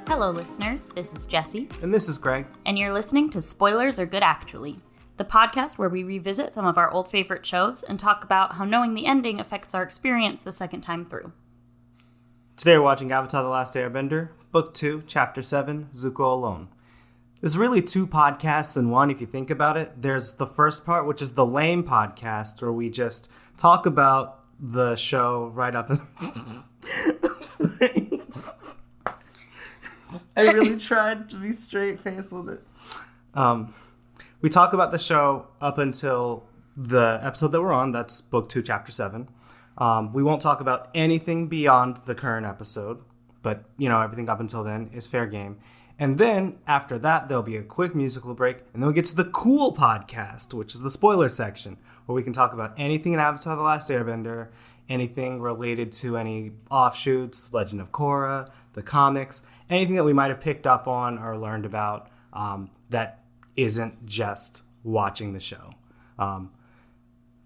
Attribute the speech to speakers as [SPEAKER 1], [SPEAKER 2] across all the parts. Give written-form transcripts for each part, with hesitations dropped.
[SPEAKER 1] Hello, listeners. This is Jesse.
[SPEAKER 2] And this is Greg.
[SPEAKER 1] And you're listening to Spoilers Are Good Actually, the podcast where we revisit some of our old favorite shows and talk about how knowing the ending affects our experience the second time through.
[SPEAKER 2] Today we're watching Avatar: The Last Airbender, Book 2, Chapter 7, Zuko Alone. There's really two podcasts in one if you think about it. There's the first part, which is the lame podcast, where we just talk about the show right up. I'm sorry. I really tried to be straight-faced with it. We talk about the show up until the episode that we're on. That's Book 2, Chapter 7. We won't talk about anything beyond the current episode, but, everything up until then is fair game. And then, after that, there'll be a quick musical break, and then we get to the cool podcast, which is the spoiler section, where we can talk about anything in Avatar: The Last Airbender, anything related to any offshoots, Legend of Korra, the comics, anything that we might have picked up on or learned about that isn't just watching the show.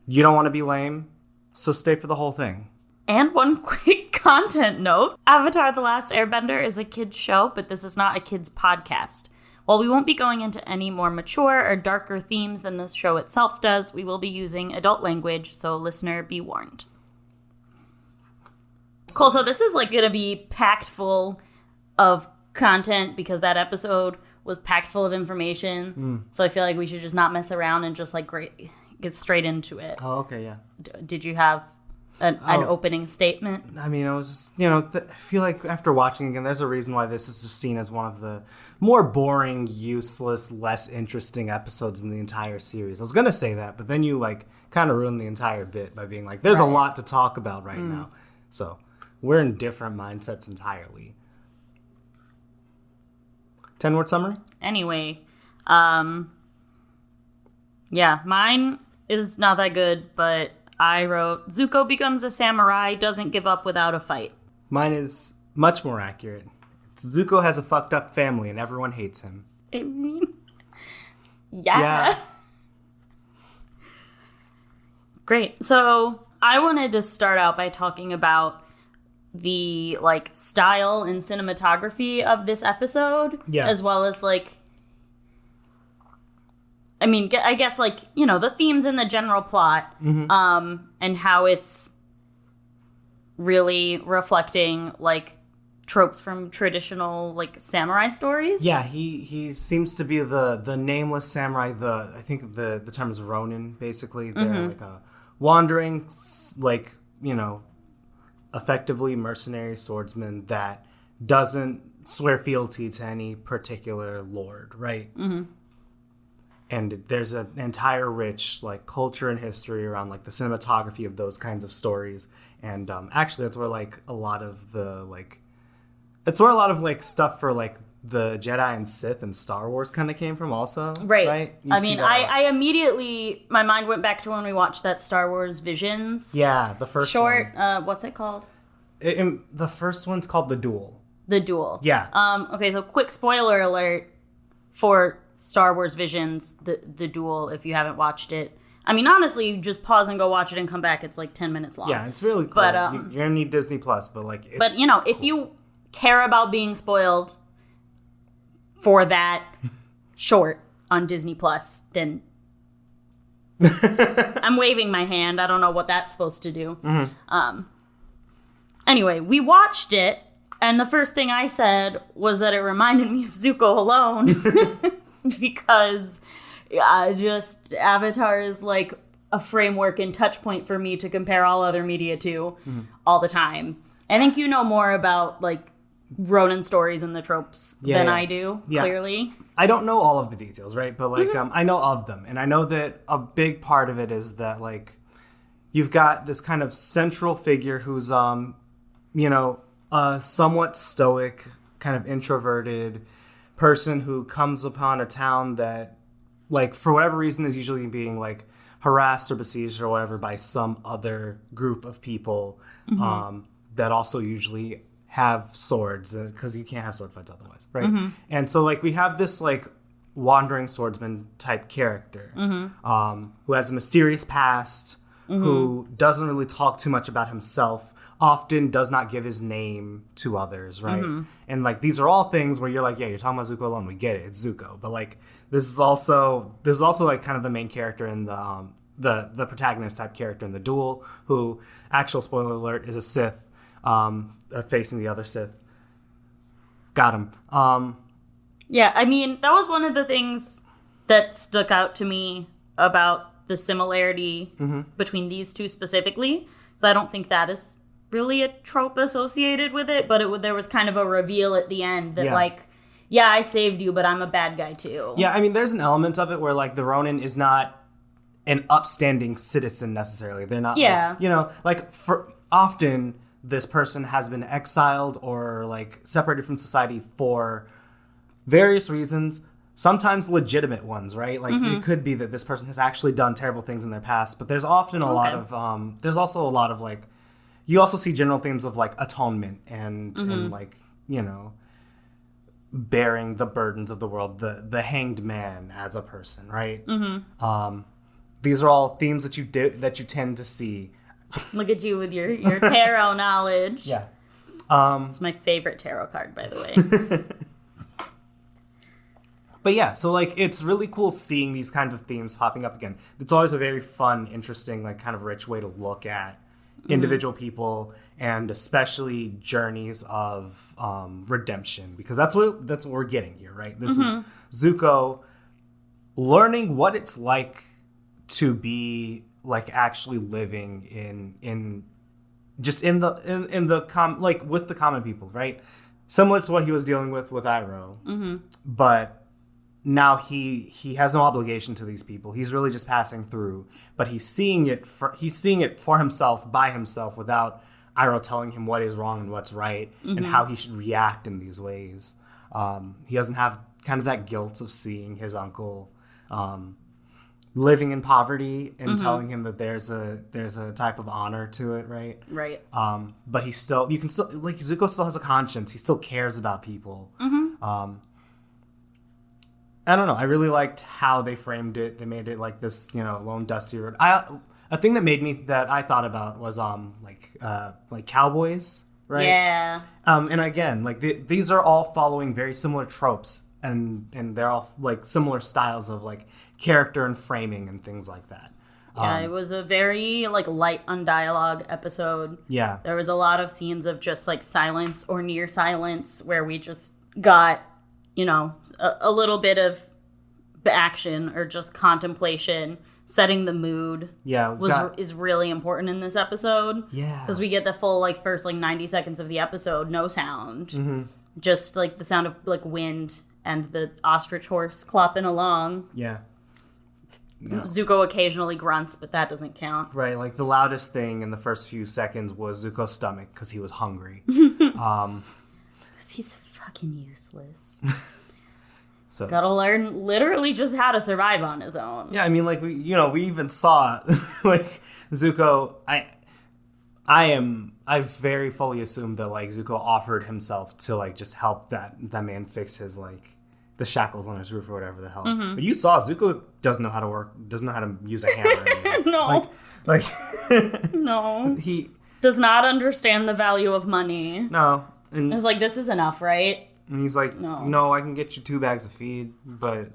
[SPEAKER 2] You don't want to be lame, so stay for the whole thing.
[SPEAKER 1] And one quick content note. Avatar: The Last Airbender is a kid's show, but this is not a kid's podcast. While we won't be going into any more mature or darker themes than the show itself does, we will be using adult language, so listener, be warned. Cool, so this is going to be packed full of content because that episode was packed full of information. So I feel like we should just not mess around and just get straight into it.
[SPEAKER 2] Oh, okay, yeah.
[SPEAKER 1] Did you have an opening statement?
[SPEAKER 2] I mean, I was just, I feel like after watching again, there's a reason why this is just seen as one of the more boring, useless, less interesting episodes in the entire series. I was going to say that, but then you, kind of ruined the entire bit by being like, there's a lot to talk about right now. So, we're in different mindsets entirely. 10-word summary?
[SPEAKER 1] Anyway, yeah, mine is not that good, but I wrote, Zuko becomes a samurai, doesn't give up without a fight.
[SPEAKER 2] Mine is much more accurate. Zuko has a fucked up family and everyone hates him.
[SPEAKER 1] I mean, yeah. Great. So I wanted to start out by talking about the style and cinematography of this episode, as well as I guess the themes in the general plot, and how it's really reflecting tropes from traditional samurai stories.
[SPEAKER 2] Yeah, he seems to be the nameless samurai. I think the term is Ronan. Basically, they're a wandering effectively mercenary swordsman that doesn't swear fealty to any particular lord, right? And there's an entire rich culture and history around the cinematography of those kinds of stories. And actually that's where a lot of the stuff for the Jedi and Sith and Star Wars kind of came from also. Right?
[SPEAKER 1] I immediately, my mind went back to when we watched that Star Wars Visions.
[SPEAKER 2] Yeah, the first
[SPEAKER 1] short,
[SPEAKER 2] one.
[SPEAKER 1] What's it called?
[SPEAKER 2] The first one's called The Duel.
[SPEAKER 1] The Duel.
[SPEAKER 2] Yeah.
[SPEAKER 1] Okay, so quick spoiler alert for Star Wars Visions, the Duel, if you haven't watched it. I mean, honestly, you just pause and go watch it and come back. It's 10 minutes long.
[SPEAKER 2] Yeah, it's really cool.
[SPEAKER 1] But,
[SPEAKER 2] you're going to need Disney Plus, but it's
[SPEAKER 1] But, if you care about being spoiled for that short on Disney Plus, then I'm waving my hand. I don't know what that's supposed to do. Anyway, we watched it, and the first thing I said was that it reminded me of Zuko Alone because Avatar is a framework and touch point for me to compare all other media to all the time. I think you know more about Ronan stories and the tropes than I do, clearly.
[SPEAKER 2] I don't know all of the details, right? But I know of them. And I know that a big part of it is that you've got this kind of central figure who's a somewhat stoic, kind of introverted person who comes upon a town that for whatever reason is usually being harassed or besieged or whatever by some other group of people that also usually have swords, because you can't have sword fights otherwise, right? And so we have this wandering swordsman type character who has a mysterious past, who doesn't really talk too much about himself often does not give his name to others, right? And like these are all things where you're like, yeah, you're talking about Zuko Alone, we get it, it's Zuko, but like this is also like kind of the main character in the protagonist type character in the duel, who, actual spoiler alert, is a Sith facing the other Sith. Got him.
[SPEAKER 1] Yeah, I mean, that was one of the things that stuck out to me about the similarity between these two specifically. So I don't think that is really a trope associated with it, but there was kind of a reveal at the end that I saved you, but I'm a bad guy too.
[SPEAKER 2] Yeah, I mean, there's an element of it where like the Ronin is not an upstanding citizen necessarily. They're not, for often this person has been exiled or like separated from society for various reasons, sometimes legitimate ones, right? Like it could be that this person has actually done terrible things in their past, but there's often a lot of there's also a lot of like, you also see general themes of like atonement and like, bearing the burdens of the world, the hanged man as a person, right? These are all themes that you tend to see.
[SPEAKER 1] Look at you with your tarot knowledge.
[SPEAKER 2] Yeah.
[SPEAKER 1] It's my favorite tarot card, by the way.
[SPEAKER 2] But yeah, so like it's really cool seeing these kinds of themes popping up again. It's always a very fun, interesting, like kind of rich way to look at individual people and especially journeys of redemption, because that's what we're getting here, right? This is Zuko learning what it's like to be like actually living in with the common people, right? Similar to what he was dealing with Iroh, but now he has no obligation to these people. He's really just passing through, but he's seeing it for himself, by himself, without Iroh telling him what is wrong and what's right and how he should react in these ways. He doesn't have kind of that guilt of seeing his uncle living in poverty and telling him that there's a type of honor to it, right?
[SPEAKER 1] Right.
[SPEAKER 2] But Zuko still has a conscience. He still cares about people. I don't know. I really liked how they framed it. They made it like this, lone dusty road. A thing that I thought about was like cowboys, right?
[SPEAKER 1] Yeah.
[SPEAKER 2] And again, like these are all following very similar tropes, and they're all like similar styles of like character and framing and things like that.
[SPEAKER 1] Yeah, it was a very like light on dialogue episode.
[SPEAKER 2] Yeah.
[SPEAKER 1] There was a lot of scenes of just like silence or near silence where we just got a little bit of action or just contemplation, setting the mood.
[SPEAKER 2] Yeah,
[SPEAKER 1] is really important in this episode.
[SPEAKER 2] Yeah,
[SPEAKER 1] because we get the full like first like 90 seconds of the episode, no sound, just like the sound of like wind and the ostrich horse clopping along.
[SPEAKER 2] Yeah. No.
[SPEAKER 1] Zuko occasionally grunts, but that doesn't count.
[SPEAKER 2] Right, like the loudest thing in the first few seconds was Zuko's stomach because he was hungry.
[SPEAKER 1] Because he's fucking useless.
[SPEAKER 2] So
[SPEAKER 1] gotta learn literally just how to survive on his own.
[SPEAKER 2] Yeah, I mean, like we even saw like Zuko. I very fully assumed that like Zuko offered himself to like just help that man fix his like the shackles on his roof or whatever the hell. But you saw Zuko doesn't know how to use a hammer.
[SPEAKER 1] No,
[SPEAKER 2] like
[SPEAKER 1] no,
[SPEAKER 2] he
[SPEAKER 1] does not understand the value of money.
[SPEAKER 2] No, and
[SPEAKER 1] it's like, this is enough, right?
[SPEAKER 2] And he's like, no, I can get you 2 bags of feed, but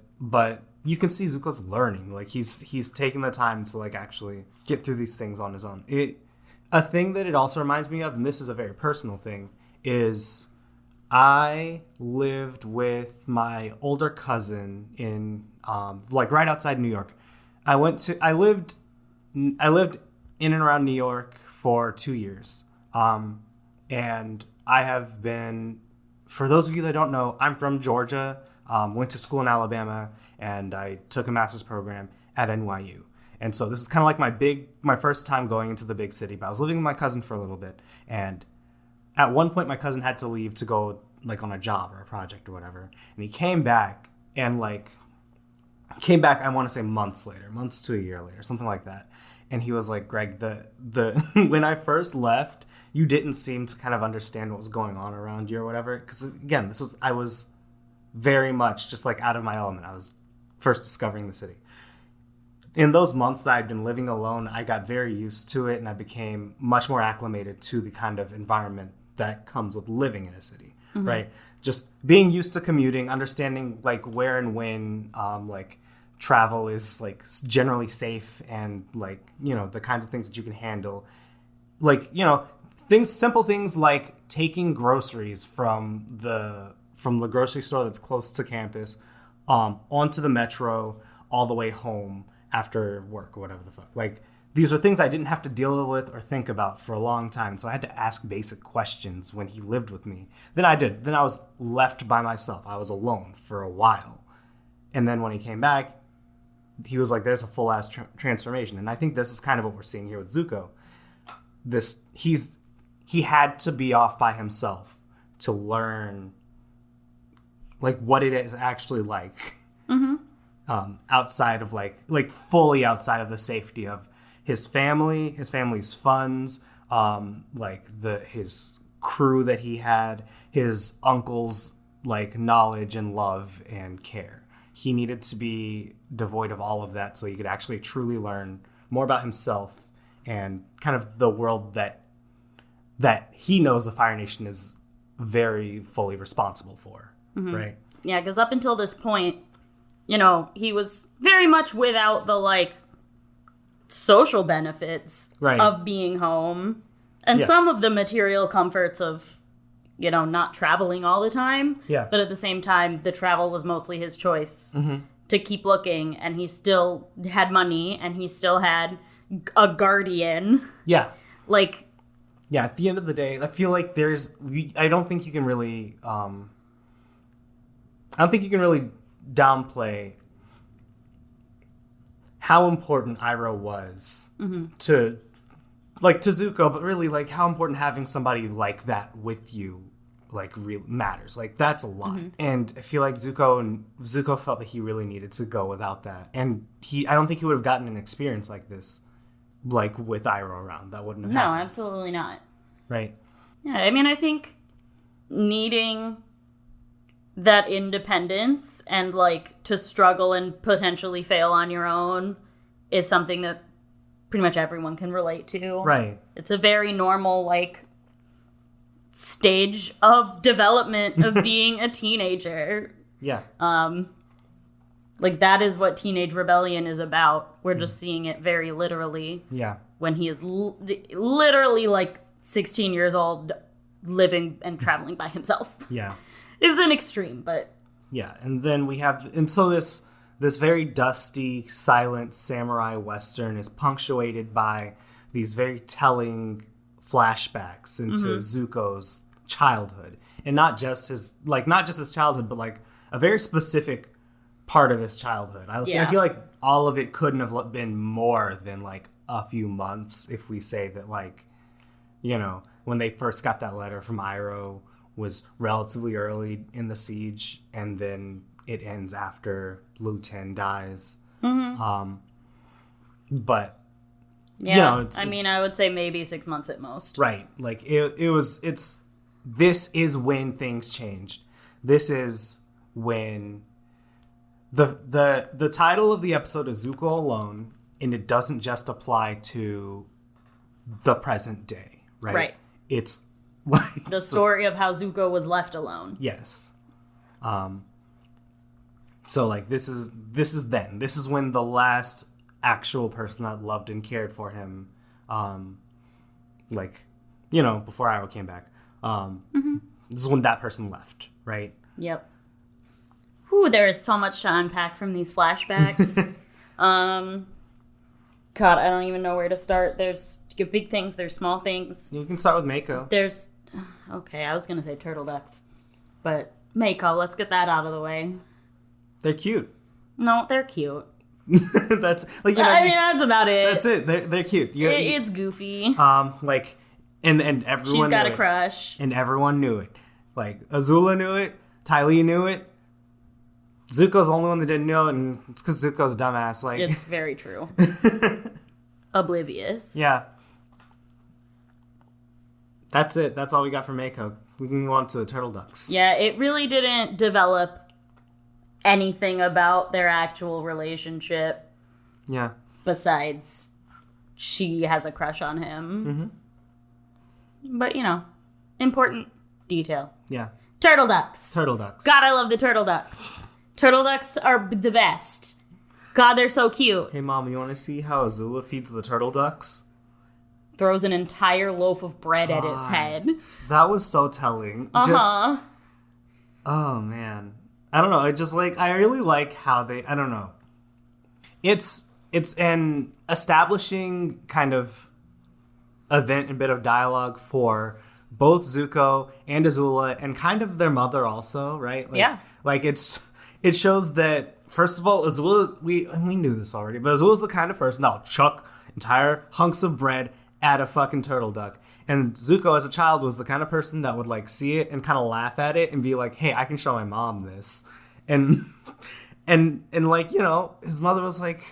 [SPEAKER 2] you can see Zuko's learning. Like he's taking the time to like actually get through these things on his own. A thing that it also reminds me of, and this is a very personal thing, is I lived with my older cousin in like right outside New York. I lived in and around New York for 2 years. And I have been, for those of you that don't know, I'm from Georgia, went to school in Alabama, and I took a master's program at NYU. And so this is kind of like my first time going into the big city, but I was living with my cousin for a little bit. And at one point my cousin had to leave to go like on a job or a project or whatever. And he came back I want to say months to a year later, something like that. And he was like, Greg, the when I first left, you didn't seem to kind of understand what was going on around you or whatever. Because again, I was very much just like out of my element. I was first discovering the city. in those months that I'd been living alone, I got very used to it, and I became much more acclimated to the kind of environment that comes with living in a city, right? Just being used to commuting, understanding like where and when like travel is like generally safe, and like, you know, the kinds of things that you can handle, like, you know, simple things like taking groceries from the grocery store that's close to campus onto the metro all the way home after work or whatever the fuck. Like, these are things I didn't have to deal with or think about for a long time. So I had to ask basic questions when he lived with me. Then I did. Then I was left by myself. I was alone for a while. And then when he came back, he was like, there's a full ass transformation. And I think this is kind of what we're seeing here with Zuko. He had to be off by himself to learn like what it is actually like. Outside of like fully outside of the safety of his family's funds, like his crew that he had, his uncle's like knowledge and love and care. He needed to be devoid of all of that so he could actually truly learn more about himself and kind of the world that he knows the Fire Nation is very fully responsible for, right?
[SPEAKER 1] Yeah, because up until this point, you know, he was very much without the, like, social benefits of being home. And some of the material comforts of, you know, not traveling all the time. Yeah. But at the same time, the travel was mostly his choice to keep looking. And he still had money, and he still had a guardian. Yeah. Like...
[SPEAKER 2] Yeah, at the end of the day, I feel like I don't think you can really... downplay how important Iroh was to Zuko, but really like how important having somebody like that with you like really matters. Like, that's a lot. And I feel like Zuko felt that he really needed to go without that. And I don't think he would have gotten an experience like this like with Iroh around. That wouldn't have happened.
[SPEAKER 1] No, absolutely not.
[SPEAKER 2] Right.
[SPEAKER 1] Yeah, I mean, I think needing that independence and like to struggle and potentially fail on your own is something that pretty much everyone can relate to. Right. It's a very normal like stage of development of being a teenager. Yeah. Like, that is what teenage rebellion is about. We're just seeing it very literally. Yeah. When he is literally like 16 years old, living and traveling by himself. Yeah. Is an extreme, but...
[SPEAKER 2] Yeah, and then we have... And so this very dusty, silent samurai western is punctuated by these very telling flashbacks into Zuko's childhood. And not just his childhood, but like a very specific part of his childhood. I feel like all of it couldn't have been more than like a few months if we say that, like, you know, when they first got that letter from Iroh was relatively early in the siege, and then it ends after Lu Ten dies. But
[SPEAKER 1] yeah, you know, I would say maybe 6 months at most.
[SPEAKER 2] Right. Like this is when things changed. This is when the title of the episode is Zuko Alone, and it doesn't just apply to the present day, right? Right. It's like
[SPEAKER 1] the story of how Zuko was left alone.
[SPEAKER 2] Yes. So like this is when the last actual person that loved and cared for him, like, you know, before Iroh came back, this is when that person left, right?
[SPEAKER 1] Yep. Whew, there is so much to unpack from these flashbacks. God, I don't even know where to start. There's big things, there's small things.
[SPEAKER 2] You can start with Mako.
[SPEAKER 1] Okay, I was going to say turtleducks. But Mako, let's get that out of the way.
[SPEAKER 2] They're cute.
[SPEAKER 1] No, they're cute.
[SPEAKER 2] That's, like, you know, I
[SPEAKER 1] mean, that's about it.
[SPEAKER 2] That's it. They're cute.
[SPEAKER 1] It's goofy.
[SPEAKER 2] Like, and everyone
[SPEAKER 1] She's got a crush.
[SPEAKER 2] And everyone knew it. Like, Azula knew it. Ty Lee knew it. Zuko's the only one that didn't know it, and it's because Zuko's a dumbass. Like,
[SPEAKER 1] it's very true. Oblivious.
[SPEAKER 2] Yeah. That's it. That's all we got for Mako. We can go on to the turtleducks.
[SPEAKER 1] Yeah, it really didn't develop anything about their actual relationship.
[SPEAKER 2] Yeah.
[SPEAKER 1] besides she has a crush on him. But, important detail.
[SPEAKER 2] Yeah.
[SPEAKER 1] Turtle ducks. God, I love the turtle ducks. Turtle ducks are the best. God, they're so cute.
[SPEAKER 2] Hey, Mom, you want to see how Azula feeds the turtle ducks?
[SPEAKER 1] Throws an entire loaf of bread at its head.
[SPEAKER 2] That was so telling. Oh, man. I don't know. I really like how I don't know. It's an establishing kind of event and bit of dialogue for both Zuko and Azula and kind of their mother also, right? It shows that, first of all, Azula, we knew this already, but Azula's the kind of person that will chuck entire hunks of bread at a fucking turtle duck. And Zuko, as a child, was the kind of person that would, see it and kind of laugh at it and be like, hey, I can show my mom this. And his mother was like,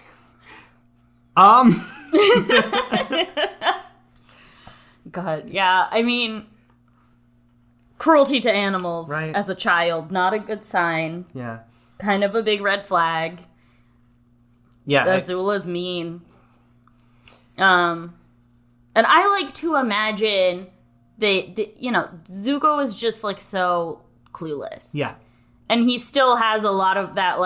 [SPEAKER 1] God, yeah. I mean, cruelty to animals as a child, not a good sign.
[SPEAKER 2] Yeah.
[SPEAKER 1] Kind of a big red flag.
[SPEAKER 2] Yeah.
[SPEAKER 1] Azula's mean. And I like to imagine that Zuko is just, so clueless.
[SPEAKER 2] Yeah.
[SPEAKER 1] And he still has a lot of that,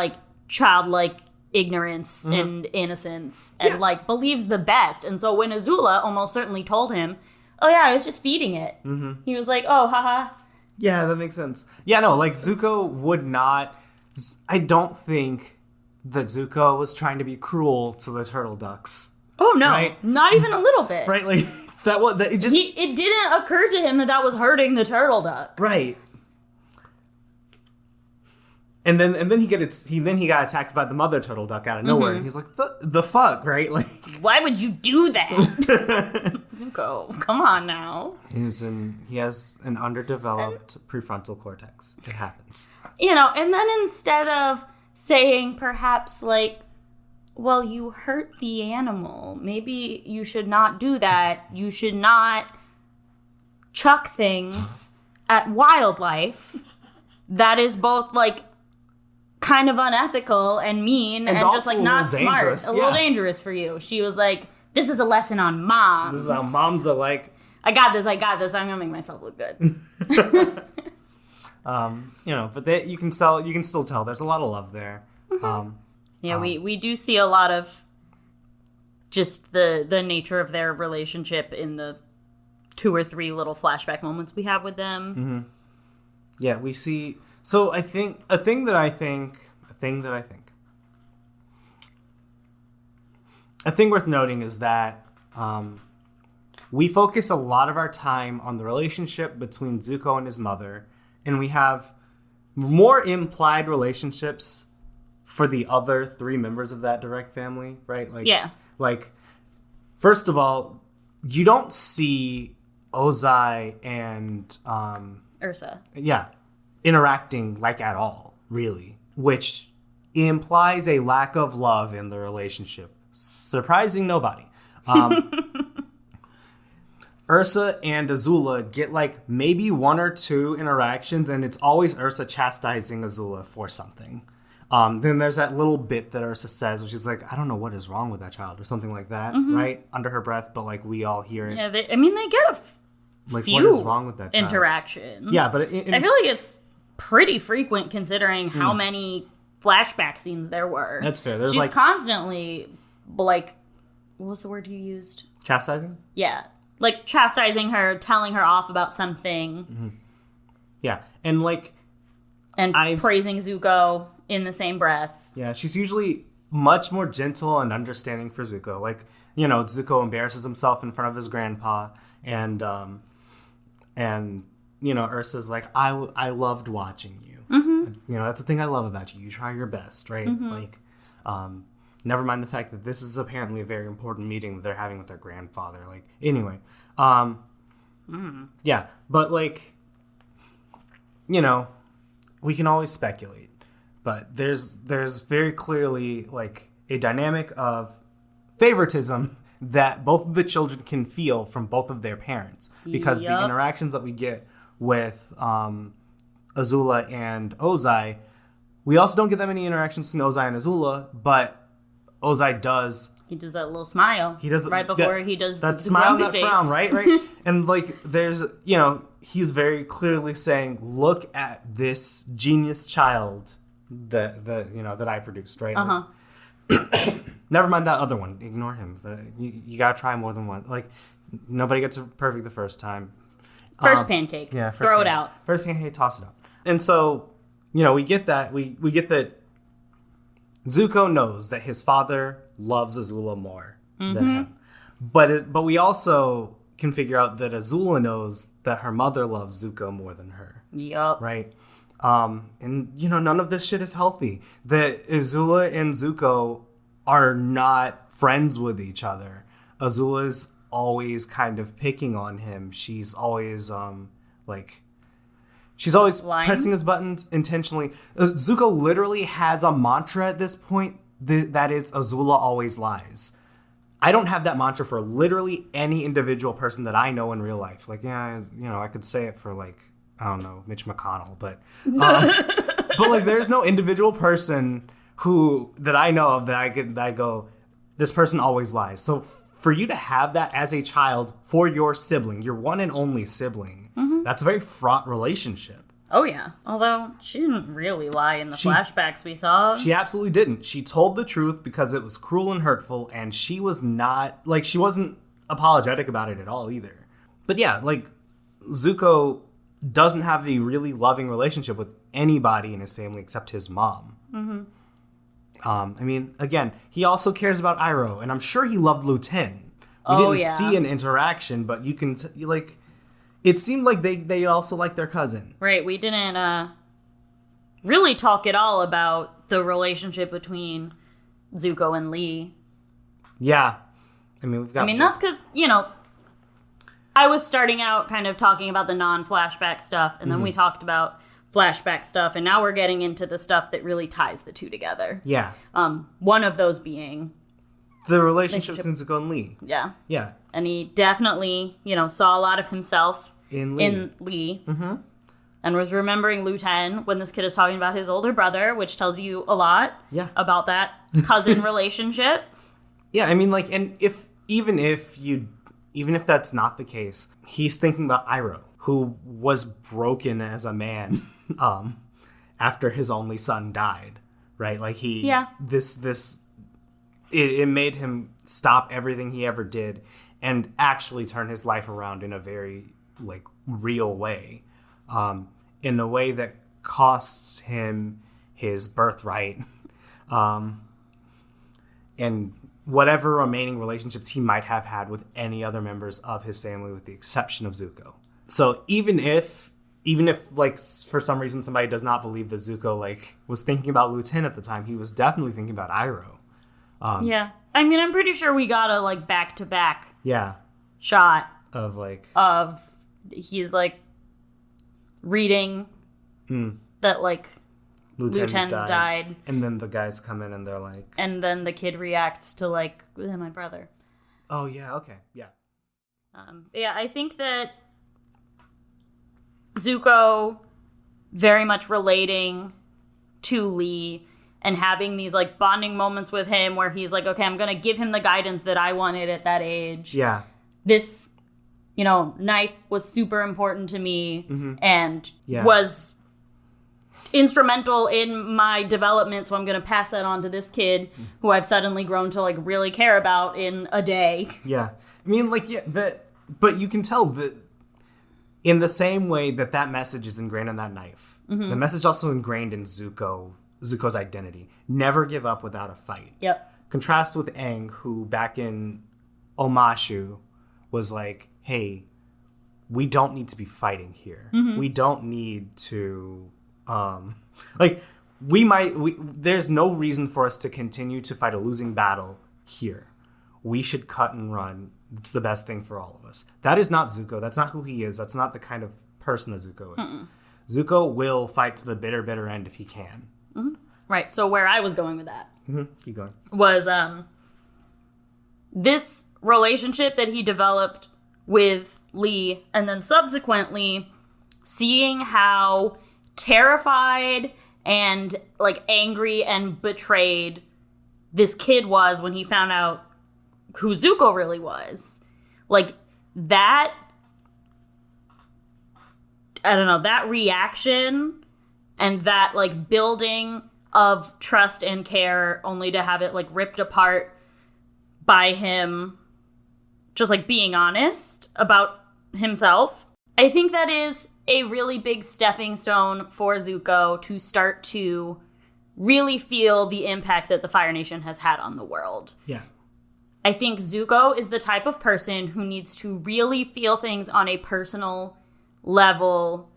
[SPEAKER 1] childlike ignorance and innocence and, believes the best. And so when Azula almost certainly told him, oh, yeah, I was just feeding it. He was like, oh, haha.
[SPEAKER 2] Yeah, that makes sense. Yeah, no, Zuko would not... I don't think that Zuko was trying to be cruel to the turtle ducks.
[SPEAKER 1] Oh, no.
[SPEAKER 2] Right?
[SPEAKER 1] Not even a little bit.
[SPEAKER 2] Right? It
[SPEAKER 1] didn't occur to him that was hurting the turtle duck.
[SPEAKER 2] Right. And then he got attacked by the mother turtle duck out of nowhere. And he's like, the fuck, right?
[SPEAKER 1] Why would you do that? Zuko, come on now.
[SPEAKER 2] He has an underdeveloped prefrontal cortex. It happens.
[SPEAKER 1] And then instead of saying perhaps well, you hurt the animal. Maybe you should not do that. You should not chuck things at wildlife. That is both kind of unethical and mean and just not smart. A little dangerous for you. She was like, this is a lesson on moms.
[SPEAKER 2] This is how moms are like.
[SPEAKER 1] I got this. I'm gonna make myself look good.
[SPEAKER 2] But you can still tell there's a lot of love there.
[SPEAKER 1] We do see a lot of just the nature of their relationship in the 2 or 3 little flashback moments we have with them.
[SPEAKER 2] Yeah, we see. So I think a thing that I think worth noting is that we focus a lot of our time on the relationship between Zuko and his mother, and we have more implied relationships for the other 3 members of that direct family, right? First of all, you don't see Ozai and
[SPEAKER 1] Ursa.
[SPEAKER 2] Yeah. Interacting at all, really, which implies a lack of love in the relationship. Surprising nobody. Ursa and Azula get maybe 1 or 2 interactions, and it's always Ursa chastising Azula for something. Then there's that little bit that Ursa says, which is I don't know what is wrong with that child, or something like that, right? Under her breath, but we all hear it.
[SPEAKER 1] Yeah, they get a few
[SPEAKER 2] what is wrong with that child?
[SPEAKER 1] Interactions.
[SPEAKER 2] Yeah, but
[SPEAKER 1] I feel it's pretty frequent considering how many flashback scenes there were.
[SPEAKER 2] That's fair. There's
[SPEAKER 1] She's constantly what was the word you used?
[SPEAKER 2] Chastising?
[SPEAKER 1] Yeah. Chastising her, telling her off about something.
[SPEAKER 2] Yeah. And
[SPEAKER 1] praising Zuko in the same breath.
[SPEAKER 2] Yeah, she's usually much more gentle and understanding for Zuko. Zuko embarrasses himself in front of his grandpa, and Ursa's I loved watching you. That's the thing I love about you. You try your best, right? Never mind the fact that this is apparently a very important meeting that they're having with their grandfather. Anyway. Yeah, but we can always speculate. But there's very clearly a dynamic of favoritism that both of the children can feel from both of their parents, because the interactions that we get with Azula and Ozai, we also don't get that many interactions between Ozai and Azula, but Ozai does
[SPEAKER 1] He does that little smile.
[SPEAKER 2] He does
[SPEAKER 1] right before he does
[SPEAKER 2] that
[SPEAKER 1] the
[SPEAKER 2] smile, that
[SPEAKER 1] face.
[SPEAKER 2] frown, right? And like, there's, you know, he's very clearly saying, "Look at this genius child that I produced," right? Like, never mind that other one. Ignore him. You gotta try more than one. Like, nobody gets it perfect the first time.
[SPEAKER 1] First pancake. Yeah. Throw it out.
[SPEAKER 2] First pancake, toss it out. And so, you know, we get that. We get that Zuko knows that his father loves Azula more than him. But we also can figure out that Azula knows that her mother loves Zuko more than her.
[SPEAKER 1] Yup.
[SPEAKER 2] Right? And, you know, none of this shit is healthy. That Azula and Zuko are not friends with each other. Azula's always kind of picking on him. She's always, she's always
[SPEAKER 1] lying?
[SPEAKER 2] Pressing his buttons intentionally. Zuko literally has a mantra at this point that is, Azula always lies. I don't have that mantra for literally any individual person that I know in real life. Like, yeah, you know, I could say it for, like, I don't know, Mitch McConnell, but like, there's no individual person that I know of that I go, this person always lies. So for you to have that as a child for your sibling, your one and only sibling, that's a very fraught relationship.
[SPEAKER 1] Oh, yeah. Although she didn't really lie in the flashbacks we saw.
[SPEAKER 2] She absolutely didn't. She told the truth because it was cruel and hurtful, and she was not, like, she wasn't apologetic about it at all either. But yeah, like, Zuko doesn't have a really loving relationship with anybody in his family except his mom. I mean, again, he also cares about Iroh, and I'm sure he loved Luten. We didn't see an interaction, but you can, like, it seemed like they also liked their cousin. Right,
[SPEAKER 1] we didn't really talk at all about the relationship between Zuko and Lee.
[SPEAKER 2] Yeah. I mean,
[SPEAKER 1] that's because, you know, I was starting out kind of talking about the non-flashback stuff, and then we talked about flashback stuff, and now we're getting into the stuff that really ties the two together.
[SPEAKER 2] Yeah.
[SPEAKER 1] One of those being
[SPEAKER 2] the relationship between Zuko and Lee.
[SPEAKER 1] Yeah.
[SPEAKER 2] Yeah.
[SPEAKER 1] And he definitely, you know, saw a lot of himself
[SPEAKER 2] in Lee.
[SPEAKER 1] And was remembering Luten when this kid is talking about his older brother, which tells you a lot about that cousin relationship.
[SPEAKER 2] Yeah, I mean, like, and even if that's not the case, he's thinking about Iroh, who was broken as a man after his only son died, right? Like, it made him stop everything he ever did and actually turn his life around in a very, like, real way, in a way that costs him his birthright, and whatever remaining relationships he might have had with any other members of his family, with the exception of Zuko. So even if like, for some reason somebody does not believe that Zuko, like, was thinking about Luten at the time, he was definitely thinking about Iroh.
[SPEAKER 1] Yeah. I mean, I'm pretty sure we got a, like, back-to-back shot of he's, like, reading that, like, Luten died.
[SPEAKER 2] And then the guys come in and they're like...
[SPEAKER 1] And then the kid reacts to, like, my brother.
[SPEAKER 2] Oh, yeah, okay, yeah.
[SPEAKER 1] Yeah, I think that Zuko very much relating to Lee and having these, like, bonding moments with him where he's like, okay, I'm going to give him the guidance that I wanted at that age.
[SPEAKER 2] Yeah.
[SPEAKER 1] This, you know, knife was super important to me and was instrumental in my development, so I'm going to pass that on to this kid who I've suddenly grown to, like, really care about in a day.
[SPEAKER 2] Yeah. I mean, like, but you can tell that in the same way that message is ingrained in that knife, the message also ingrained in Zuko's identity. Never give up without a fight.
[SPEAKER 1] Yep.
[SPEAKER 2] Contrast with Aang, who back in Omashu was like, hey, we don't need to be fighting here. We don't need to, there's no reason for us to continue to fight a losing battle here. We should cut and run. It's the best thing for all of us. That is not Zuko. That's not who he is. That's not the kind of person that Zuko is. Zuko will fight to the bitter end if he can.
[SPEAKER 1] Right. So where I was going with that
[SPEAKER 2] Keep going.
[SPEAKER 1] Was this relationship that he developed with Lee, and then subsequently seeing how terrified and, like, angry and betrayed this kid was when he found out who Zuko really was. Like, that, I don't know, that reaction and that, like, building of trust and care only to have it, like, ripped apart by him just, like, being honest about himself. I think that is a really big stepping stone for Zuko to start to really feel the impact that the Fire Nation has had on the world.
[SPEAKER 2] Yeah.
[SPEAKER 1] I think Zuko is the type of person who needs to really feel things on a personal level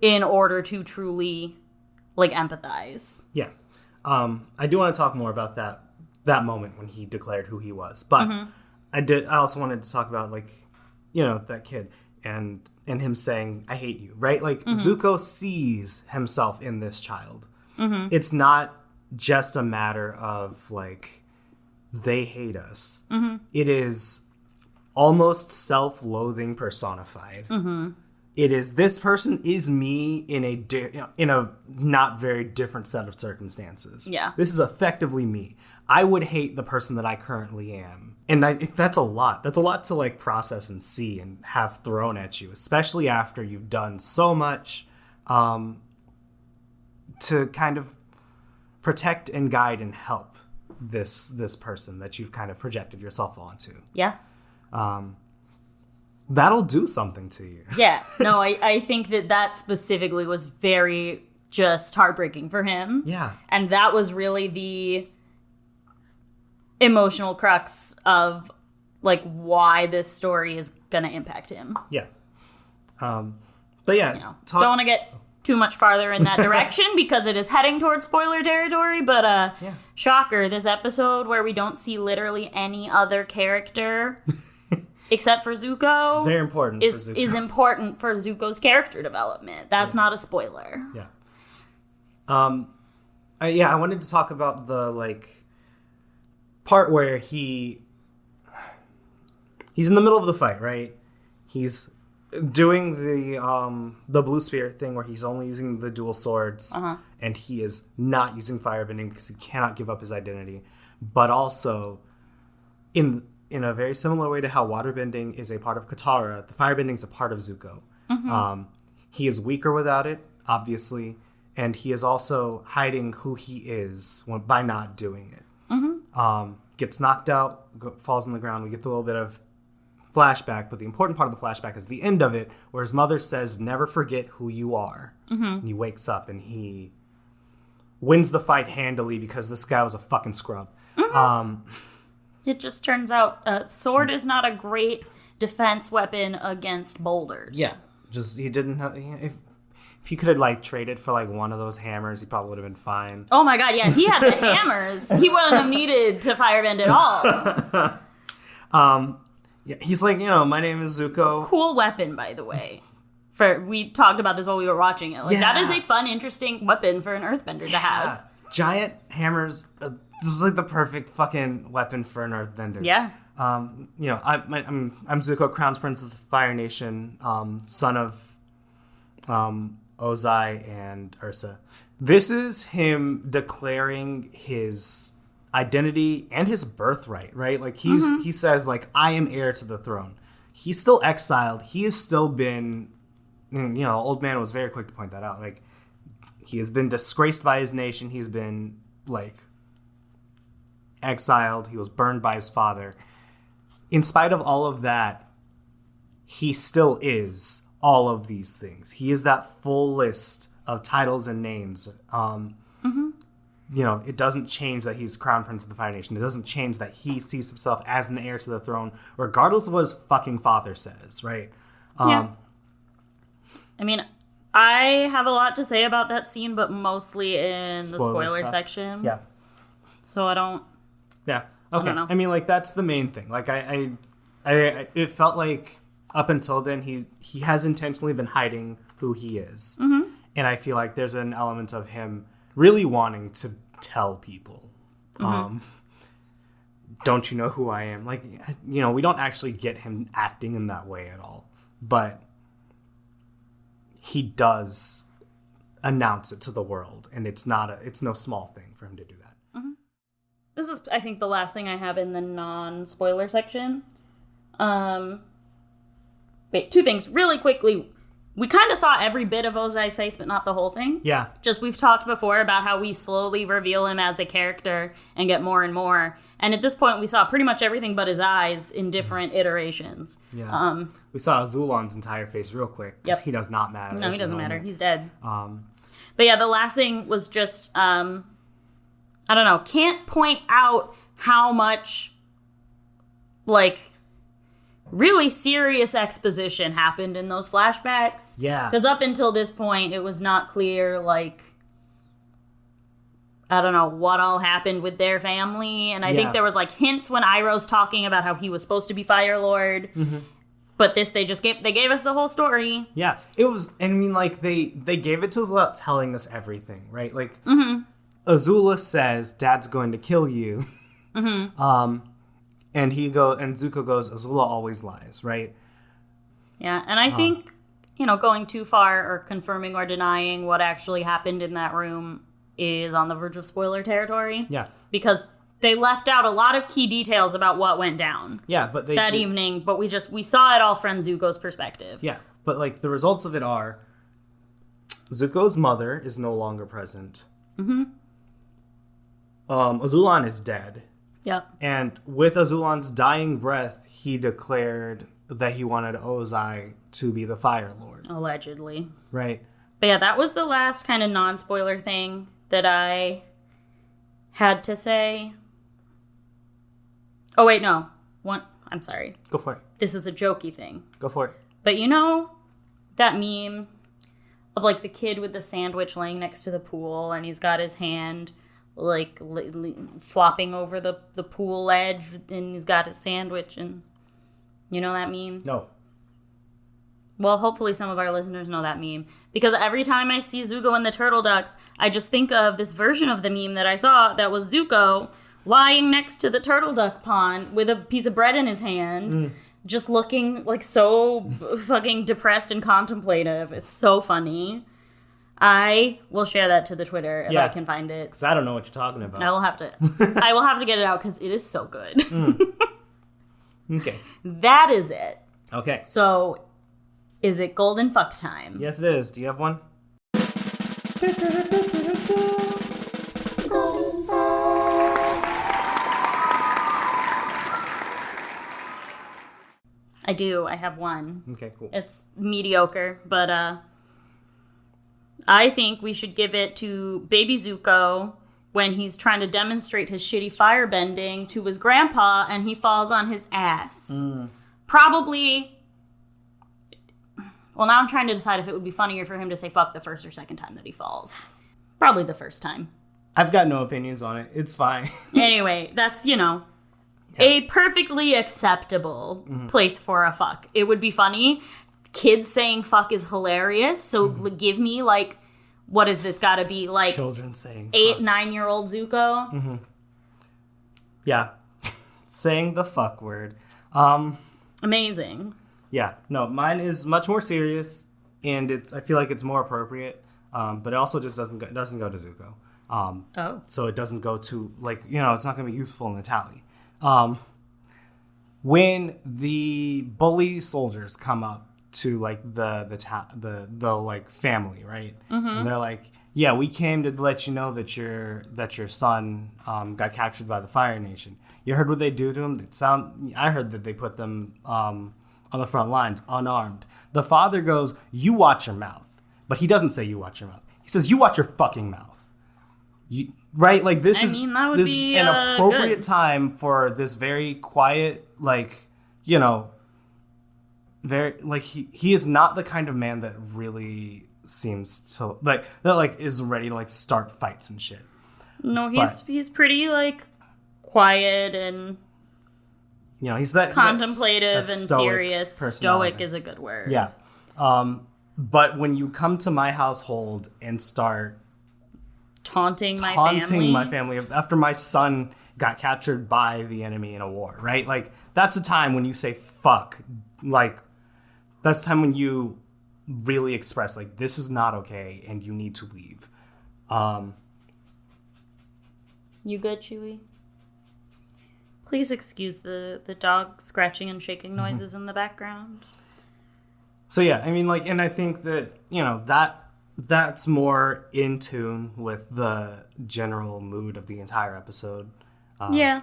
[SPEAKER 1] in order to truly, like, empathize.
[SPEAKER 2] Yeah. I do want to talk more about that moment when he declared who he was. But I also wanted to talk about, like, you know, that kid and him saying, I hate you, right? Like, Zuko sees himself in this child. It's not just a matter of, like, they hate us. It is almost self-loathing personified. It is, this person is me in a not very different set of circumstances.
[SPEAKER 1] Yeah.
[SPEAKER 2] This is effectively me. I would hate the person that I currently am. And that's a lot. That's a lot to, like, process and see and have thrown at you, especially after you've done so much to kind of protect and guide and help this person that you've kind of projected yourself onto.
[SPEAKER 1] Yeah.
[SPEAKER 2] That'll do something to you.
[SPEAKER 1] Yeah. No, I think that specifically was very just heartbreaking for him.
[SPEAKER 2] Yeah.
[SPEAKER 1] And that was really the emotional crux of, like, why this story is going to impact him.
[SPEAKER 2] Yeah. But yeah.
[SPEAKER 1] You know, don't want to get too much farther in that direction because it is heading towards spoiler territory, but shocker, this episode where we don't see literally any other character except for Zuko.
[SPEAKER 2] It's very important.
[SPEAKER 1] Is important for Zuko's character development. That's not a spoiler.
[SPEAKER 2] Yeah. I wanted to talk about the, like, part where he's in the middle of the fight, right? He's doing the blue spirit thing where he's only using the dual swords, and he is not using firebending because he cannot give up his identity. But also, in a very similar way to how waterbending is a part of Katara, the firebending is a part of Zuko. He is weaker without it, obviously, and he is also hiding who he is by not doing it. Gets knocked out, falls on the ground. We get the little bit of flashback, but the important part of the flashback is the end of it, where his mother says, never forget who you are. And he wakes up and he wins the fight handily because this guy was a fucking scrub.
[SPEAKER 1] It just turns out sword is not a great defense weapon against boulders.
[SPEAKER 2] Yeah. Just, he didn't have, if he could have, like, traded for, like, one of those hammers, he probably would have been fine.
[SPEAKER 1] Oh my god, yeah, if he had the hammers, he wouldn't have needed to firebend at all.
[SPEAKER 2] Yeah, he's like, you know, my name is Zuko.
[SPEAKER 1] Cool weapon, by the way. We talked about this while we were watching it. Like, that is a fun, interesting weapon for an earthbender to have.
[SPEAKER 2] Giant hammers. This is, like, the perfect fucking weapon for an earthbender.
[SPEAKER 1] Yeah.
[SPEAKER 2] You know, I'm Zuko, Crown Prince of the Fire Nation, son of Ozai and Ursa. This is him declaring his identity and his birthright, right? Like, he says, like, I am heir to the throne. He's still exiled. He has still been, you know, old man was very quick to point that out. Like, he has been disgraced by his nation. He's been, like, exiled. He was burned by his father. In spite of all of that, he still is all of these things. He is that full list of titles and names. You know, it doesn't change that he's Crown Prince of the Fire Nation. It doesn't change that he sees himself as an heir to the throne, regardless of what his fucking father says, right?
[SPEAKER 1] Yeah. I mean, I have a lot to say about that scene, but mostly in the spoiler section.
[SPEAKER 2] Yeah.
[SPEAKER 1] So I don't...
[SPEAKER 2] Yeah. Okay.
[SPEAKER 1] I don't know.
[SPEAKER 2] I mean, like, that's the main thing. Like, I it felt like up until then he has intentionally been hiding who he is, and I feel like there's an element of him really wanting to tell people, don't you know who I am? Like, you know, we don't actually get him acting in that way at all, but he does announce it to the world, and it's no small thing for him to do that.
[SPEAKER 1] this is, I think, the last thing I have in the non-spoiler section. Wait, two things. Really quickly, we kind of saw every bit of Ozai's face, but not the whole thing.
[SPEAKER 2] Yeah.
[SPEAKER 1] Just, we've talked before about how we slowly reveal him as a character and get more and more. And at this point, we saw pretty much everything but his eyes in different iterations.
[SPEAKER 2] Yeah. We saw Zulon's entire face real quick, because he does not matter.
[SPEAKER 1] No, he doesn't matter. He's dead. But yeah, the last thing was just, I don't know, can't point out how much, like, really serious exposition happened in those flashbacks.
[SPEAKER 2] Yeah.
[SPEAKER 1] Because up until this point, it was not clear, like, I don't know what all happened with their family. And I think there was, like, hints when Iroh's talking about how he was supposed to be Fire Lord. Mm-hmm. But this, they gave us the whole story.
[SPEAKER 2] Yeah. It was, I mean, like, they gave it to us without telling us everything, right? Like, Azula says, Dad's going to kill you. Mm-hmm. And Zuko goes, Azula always lies, right?
[SPEAKER 1] Yeah, and I think, going too far or confirming or denying what actually happened in that room is on the verge of spoiler territory.
[SPEAKER 2] Yeah.
[SPEAKER 1] Because they left out a lot of key details about what went down.
[SPEAKER 2] Yeah, but
[SPEAKER 1] evening, but we saw it all from Zuko's perspective.
[SPEAKER 2] Yeah, but, like, the results of it are Zuko's mother is no longer present. Mm-hmm. Azulan is dead.
[SPEAKER 1] Yep.
[SPEAKER 2] And with Azulan's dying breath, he declared that he wanted Ozai to be the Fire Lord.
[SPEAKER 1] Allegedly.
[SPEAKER 2] Right.
[SPEAKER 1] But yeah, that was the last kind of non-spoiler thing that I had to say. Oh, wait, no. I'm sorry.
[SPEAKER 2] Go for it.
[SPEAKER 1] This is a jokey thing.
[SPEAKER 2] Go for it.
[SPEAKER 1] But that meme of, like, the kid with the sandwich laying next to the pool, and he's got his hand like flopping over the pool edge, and he's got his sandwich, and you know that meme?
[SPEAKER 2] No.
[SPEAKER 1] Well, hopefully some of our listeners know that meme, because every time I see Zuko and the turtleducks, I just think of this version of the meme that I saw that was Zuko lying next to the turtleduck pond with a piece of bread in his hand, just looking like so fucking depressed and contemplative. It's so funny. I will share that to the Twitter if I can find it.
[SPEAKER 2] Because I don't know what you're talking about.
[SPEAKER 1] I will have to get it out because it is so good.
[SPEAKER 2] Okay.
[SPEAKER 1] That is it.
[SPEAKER 2] Okay.
[SPEAKER 1] So, is it golden fuck time?
[SPEAKER 2] Yes, it is. Do you have one?
[SPEAKER 1] I do. I have one.
[SPEAKER 2] Okay, cool.
[SPEAKER 1] It's mediocre, but I think we should give it to Baby Zuko when he's trying to demonstrate his shitty firebending to his grandpa and he falls on his ass. Probably... Well, now I'm trying to decide if it would be funnier for him to say fuck the first or second time that he falls. Probably the first time.
[SPEAKER 2] I've got no opinions on it. It's fine.
[SPEAKER 1] Anyway, that's, a perfectly acceptable place for a fuck. It would be funny. Kids saying fuck is hilarious, so give me, like, what is this gotta be, like...
[SPEAKER 2] Children saying
[SPEAKER 1] 8-9-year-old Zuko?
[SPEAKER 2] Mm-hmm. Yeah. Saying the fuck word.
[SPEAKER 1] Amazing.
[SPEAKER 2] Yeah. No, mine is much more serious, and I feel like it's more appropriate, but it also just doesn't go to Zuko. So it doesn't go to, like, it's not gonna be useful in the tally. When the bully soldiers come up to, like, the like family, right? Mm-hmm. And they're like, yeah, we came to let you know that your son got captured by the Fire Nation. You heard what they do to him? I heard that they put them on the front lines, unarmed. The father goes, you watch your mouth. But he doesn't say you watch your mouth. He says, you watch your fucking mouth. Right? Like, this is an appropriate time for this very quiet, like, very, like, he is not the kind of man that really seems to, like, that, like, is ready to, like, start fights and shit.
[SPEAKER 1] No, he's pretty, like, quiet and
[SPEAKER 2] he's that
[SPEAKER 1] contemplative and serious. Stoic is a good word.
[SPEAKER 2] Yeah. But when you come to my household and start
[SPEAKER 1] taunting my
[SPEAKER 2] family after my son got captured by the enemy in a war, right? Like, that's a time when you say fuck. Like, that's the time when you really express, like, this is not okay and you need to leave.
[SPEAKER 1] You good, Chewie? Please excuse the dog scratching and shaking noises in the background.
[SPEAKER 2] So yeah, I mean, like, and I think that, you know, that's more in tune with the general mood of the entire episode.
[SPEAKER 1] Yeah.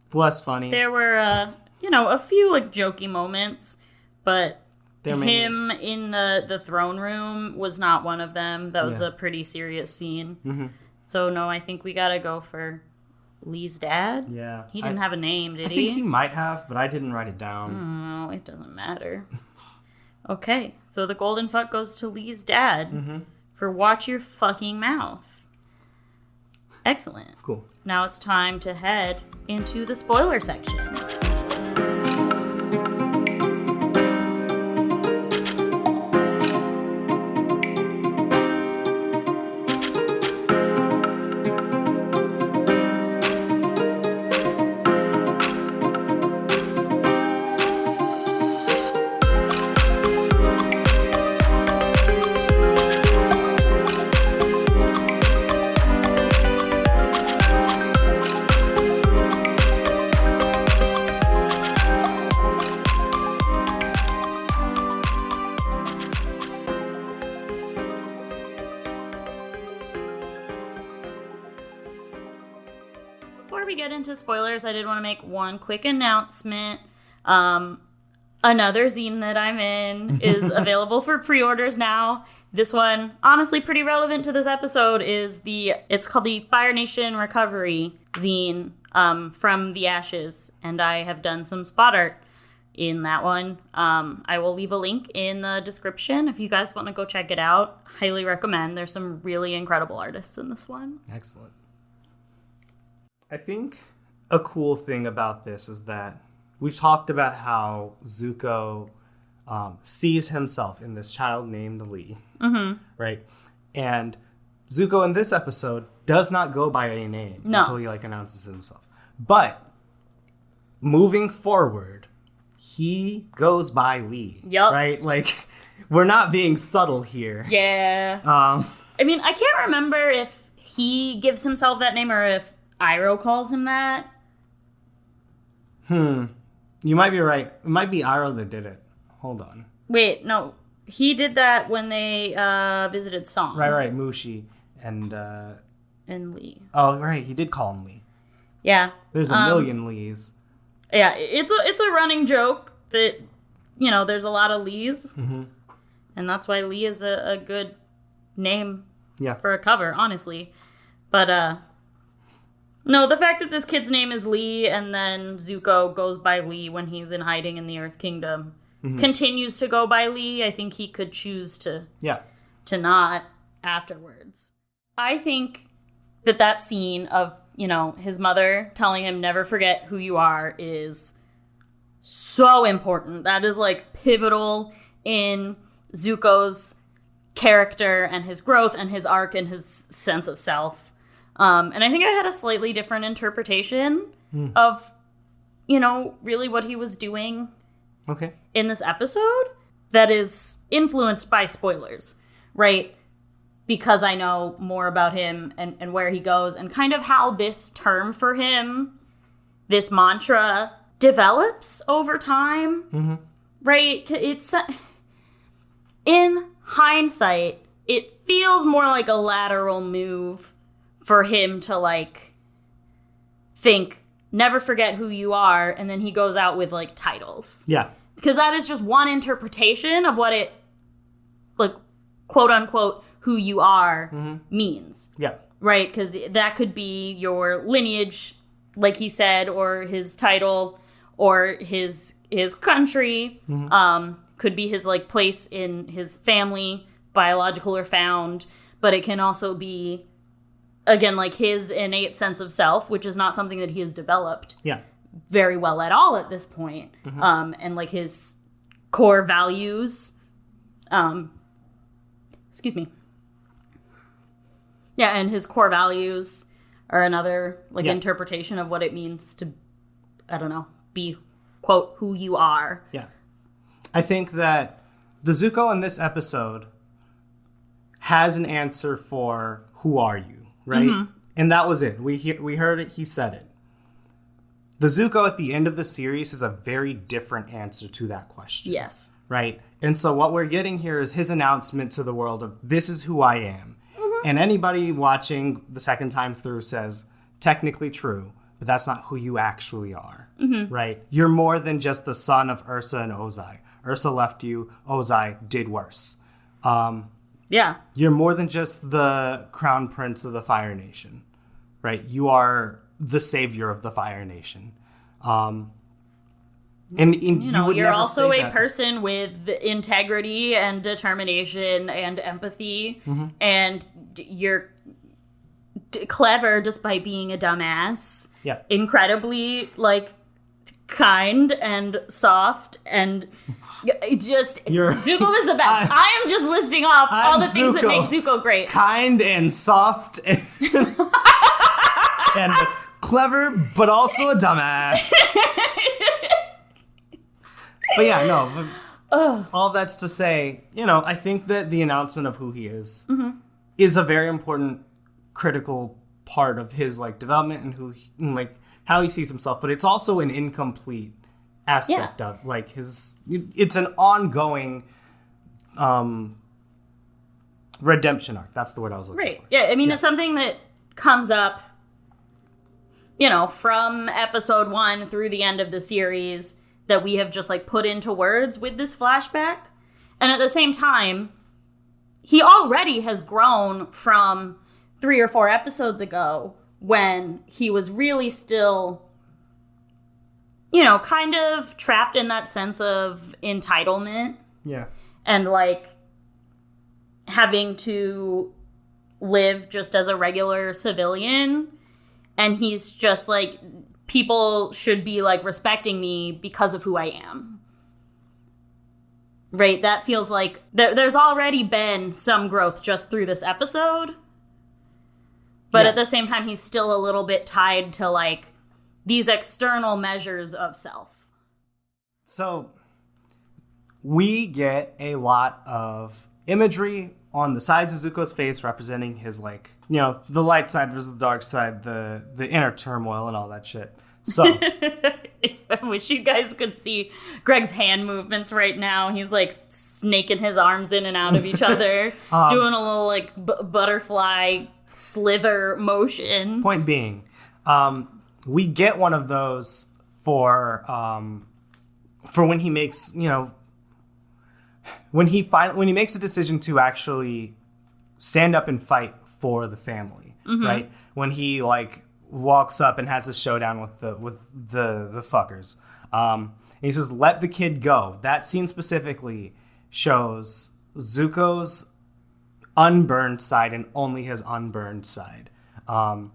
[SPEAKER 2] It's less funny.
[SPEAKER 1] There were, a few, like, jokey moments, but him in the throne room was not one of them. That was a pretty serious scene. Mm-hmm. So, no, I think we gotta go for Lee's dad.
[SPEAKER 2] Yeah.
[SPEAKER 1] He didn't have a name, did he?
[SPEAKER 2] I think he might have, but I didn't write it down.
[SPEAKER 1] No, it doesn't matter. Okay, so the golden fuck goes to Lee's dad for watch your fucking mouth. Excellent.
[SPEAKER 2] Cool.
[SPEAKER 1] Now it's time to head into the spoiler section. Before we get into spoilers, I did want to make one quick announcement. Another zine that I'm in is available for pre-orders now. This one, honestly pretty relevant to this episode, it's called the Fire Nation Recovery zine from the Ashes, and I have done some spot art in that one. I will leave a link in the description if you guys want to go check it out. Highly recommend. There's some really incredible artists in this one.
[SPEAKER 2] Excellent. I think a cool thing about this is that we've talked about how Zuko sees himself in this child named Lee, right? And Zuko in this episode does not go by a name until he announces himself. But moving forward, he goes by Lee.
[SPEAKER 1] Yep.
[SPEAKER 2] Right? Like, we're not being subtle here.
[SPEAKER 1] Yeah. I mean, I can't remember if he gives himself that name or if Iroh calls him that.
[SPEAKER 2] You might be right. It might be Iroh that did it. Hold on.
[SPEAKER 1] Wait, no. He did that when they visited Song.
[SPEAKER 2] Right. Mushi and
[SPEAKER 1] Lee.
[SPEAKER 2] Oh, right. He did call him Lee.
[SPEAKER 1] Yeah.
[SPEAKER 2] There's a million Lees.
[SPEAKER 1] Yeah, it's a running joke that, there's a lot of Lees. Mm-hmm. And that's why Lee is a good name for a cover, honestly. But, no, the fact that this kid's name is Lee and then Zuko goes by Lee when he's in hiding in the Earth Kingdom, continues to go by Lee. I think he could choose to not afterwards. I think that scene of, his mother telling him never forget who you are is so important. That is pivotal in Zuko's character and his growth and his arc and his sense of self. And I think I had a slightly different interpretation of, really what he was doing in this episode that is influenced by spoilers, right? Because I know more about him and where he goes and kind of how this term for him, this mantra, develops over time, right? It's, in hindsight, it feels more like a lateral move for him to, think, never forget who you are, and then he goes out with, titles. Yeah. Because that is just one interpretation of what it, quote-unquote, who you are means. Yeah. Right? Because that could be your lineage, like he said, or his title, or his country. Could be his, place in his family, biological or found. But it can also be, again, his innate sense of self, which is not something that he has developed very well at all at this point. And his core values. Excuse me. Yeah, and his core values are another interpretation of what it means to, I don't know, be, quote, who you are. Yeah.
[SPEAKER 2] I think that the Zuko in this episode has an answer for who are you. Right? And that was it. We heard it. He said it. the Zuko at the end of the series is a very different answer to that question.
[SPEAKER 1] Yes.
[SPEAKER 2] Right? And so what we're getting here is his announcement to the world of, this is who I am. Mm-hmm. And anybody watching the second time through says, technically true, but that's not who you actually are. Mm-hmm. Right? You're more than just the son of Ursa and Ozai. Ursa left you. Ozai did worse.
[SPEAKER 1] Yeah.
[SPEAKER 2] You're more than just the crown prince of the Fire Nation. Right? You are the savior of the Fire Nation. And
[SPEAKER 1] you're also a person with integrity and determination and empathy, mm-hmm. and you're clever despite being a dumbass.
[SPEAKER 2] Yeah.
[SPEAKER 1] Incredibly, kind and soft, and just Zuko is the best. I am just listing off all the things that make Zuko great.
[SPEAKER 2] Kind and soft and, and clever, but also a dumbass. But yeah, no. All that's to say, I think that the announcement of who he is mm-hmm. is a very important, critical part of his development and how he sees himself. But it's also an incomplete aspect of his. It's an ongoing redemption arc. That's the word I was looking for.
[SPEAKER 1] Yeah, I mean it's something that comes up, from episode 1 through the end of the series, that we have just put into words with this flashback. And at the same time, he already has grown from 3 or 4 episodes ago when he was really still, kind of trapped in that sense of entitlement.
[SPEAKER 2] Yeah.
[SPEAKER 1] And having to live just as a regular civilian. And he's just people should be respecting me because of who I am. Right? That feels like there's already been some growth just through this episode. But at the same time, he's still a little bit tied to these external measures of self.
[SPEAKER 2] So we get a lot of imagery on the sides of Zuko's face representing his the light side versus the dark side, the inner turmoil and all that shit. So
[SPEAKER 1] I wish you guys could see Greg's hand movements right now. He's snaking his arms in and out of each other, doing a little butterfly slither motion.
[SPEAKER 2] Point being, we get one of those for when he makes when he makes a decision to actually stand up and fight for the family, mm-hmm. right? When he walks up and has a showdown with the fuckers. And he says, "Let the kid go." That scene specifically shows Zuko's unburned side and only his unburned side. I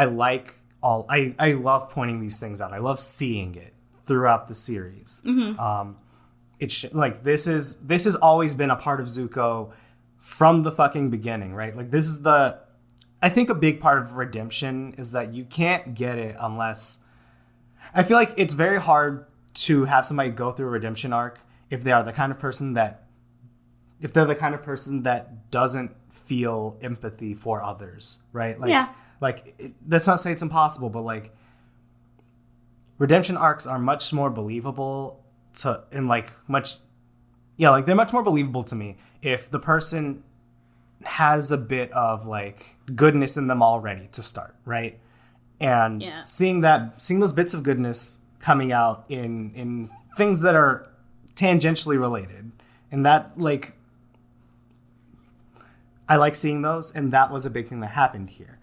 [SPEAKER 2] love pointing these things out. I love seeing it throughout the series. Mm-hmm. This has always been a part of Zuko from the fucking beginning, right? I think a big part of redemption is that you can't get it unless, I feel like it's very hard to have somebody go through a redemption arc if they're the kind of person that doesn't feel empathy for others, right? That's not to say it's impossible, but redemption arcs are much more believable they're much more believable to me if the person has a bit of goodness in them already to start, right? And seeing those bits of goodness coming out in things that are tangentially related, and that I like seeing those, and that was a big thing that happened here.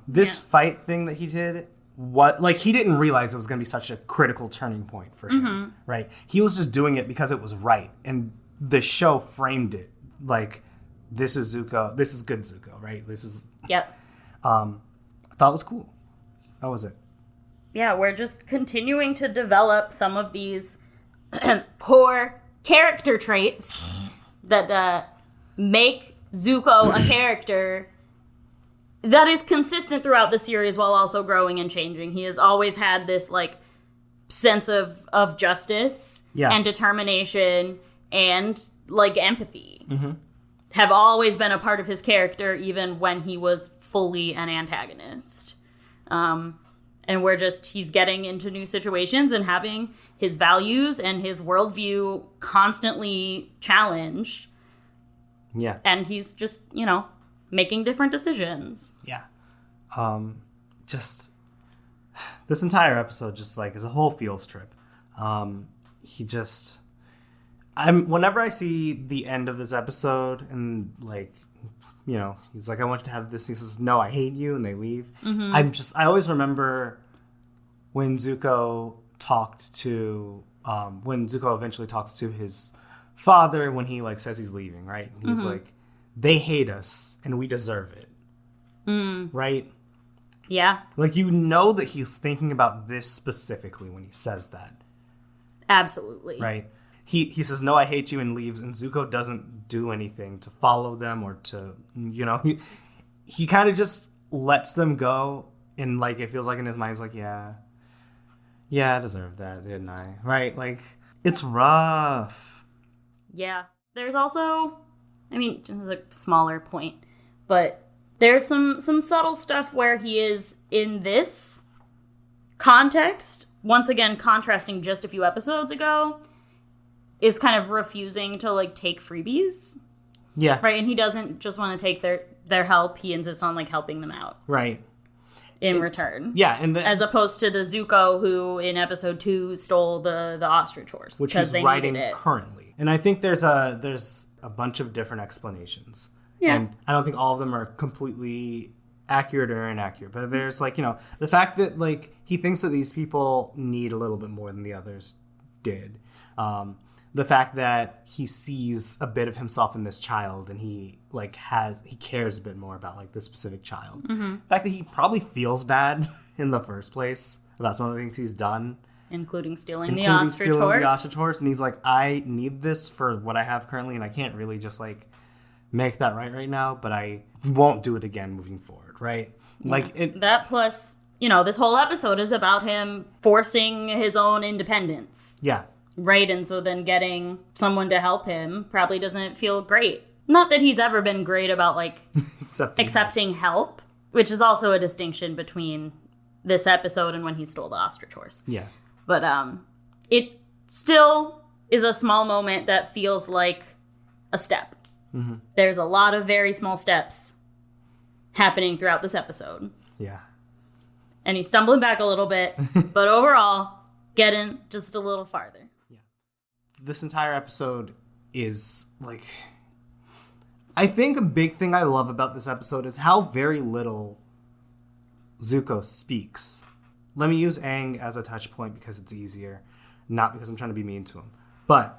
[SPEAKER 2] This fight thing that he did, he didn't realize it was going to be such a critical turning point for him, mm-hmm. right? He was just doing it because it was right, and the show framed it this is Zuko, this is good Zuko, right? This is...
[SPEAKER 1] Yep.
[SPEAKER 2] I thought it was cool. That was it.
[SPEAKER 1] Yeah, we're just continuing to develop some of these core character traits that make Zuko a character that is consistent throughout the series while also growing and changing. He has always had this sense of justice and determination and empathy. Mm-hmm. Have always been a part of his character even when he was fully an antagonist. And he's getting into new situations and having his values and his worldview constantly challenged.
[SPEAKER 2] Yeah.
[SPEAKER 1] And he's just, making different decisions.
[SPEAKER 2] Yeah. Just this entire episode just like is a whole feels trip. Whenever I see the end of this episode and like, he's like, I want you to have this. He says, no, I hate you. And they leave. Mm-hmm. I always remember when Zuko eventually talks to his father when he like says he's leaving, right? And he's like, they hate us and we deserve it. Right?
[SPEAKER 1] Yeah.
[SPEAKER 2] Like, that he's thinking about this specifically when he says that.
[SPEAKER 1] Absolutely.
[SPEAKER 2] Right? He says, no, I hate you, and leaves, and Zuko doesn't do anything to follow them or to, he kind of just lets them go, and, like, it feels like in his mind, he's like, yeah, I deserved that, didn't I? Right? Like, it's rough.
[SPEAKER 1] Yeah. There's also, this is a smaller point, but there's some subtle stuff where he is in this context, once again, contrasting just a few episodes ago, is kind of refusing to, like, take freebies.
[SPEAKER 2] Yeah.
[SPEAKER 1] Right? And he doesn't just want to take their help. He insists on, like, helping them out.
[SPEAKER 2] Right.
[SPEAKER 1] In return.
[SPEAKER 2] Yeah.
[SPEAKER 1] As opposed to the Zuko who, in episode 2, stole the ostrich horse.
[SPEAKER 2] Which he's writing currently. And I think there's a bunch of different explanations.
[SPEAKER 1] Yeah.
[SPEAKER 2] And I don't think all of them are completely accurate or inaccurate. But there's, like, the fact that, like, he thinks that these people need a little bit more than the others did. The fact that he sees a bit of himself in this child and he cares a bit more about, like, this specific child. Mm-hmm. The fact that he probably feels bad in the first place about some of the things he's done.
[SPEAKER 1] Including stealing the ostrich horse.
[SPEAKER 2] And he's like, I need this for what I have currently, and I can't really just, like, make that right now, but I won't do it again moving forward, right? Like
[SPEAKER 1] that plus, this whole episode is about him forcing his own independence.
[SPEAKER 2] Yeah.
[SPEAKER 1] Right, and so then getting someone to help him probably doesn't feel great. Not that he's ever been great about, like, accepting help, which is also a distinction between this episode and when he stole the ostrich horse.
[SPEAKER 2] Yeah.
[SPEAKER 1] But it still is a small moment that feels like a step. Mm-hmm. There's a lot of very small steps happening throughout this episode.
[SPEAKER 2] Yeah.
[SPEAKER 1] And he's stumbling back a little bit, but overall, getting just a little farther.
[SPEAKER 2] Yeah. This entire episode is, like, I think a big thing I love about this episode is how very little Zuko speaks. Let me use Aang as a touch point because it's easier, not because I'm trying to be mean to him. But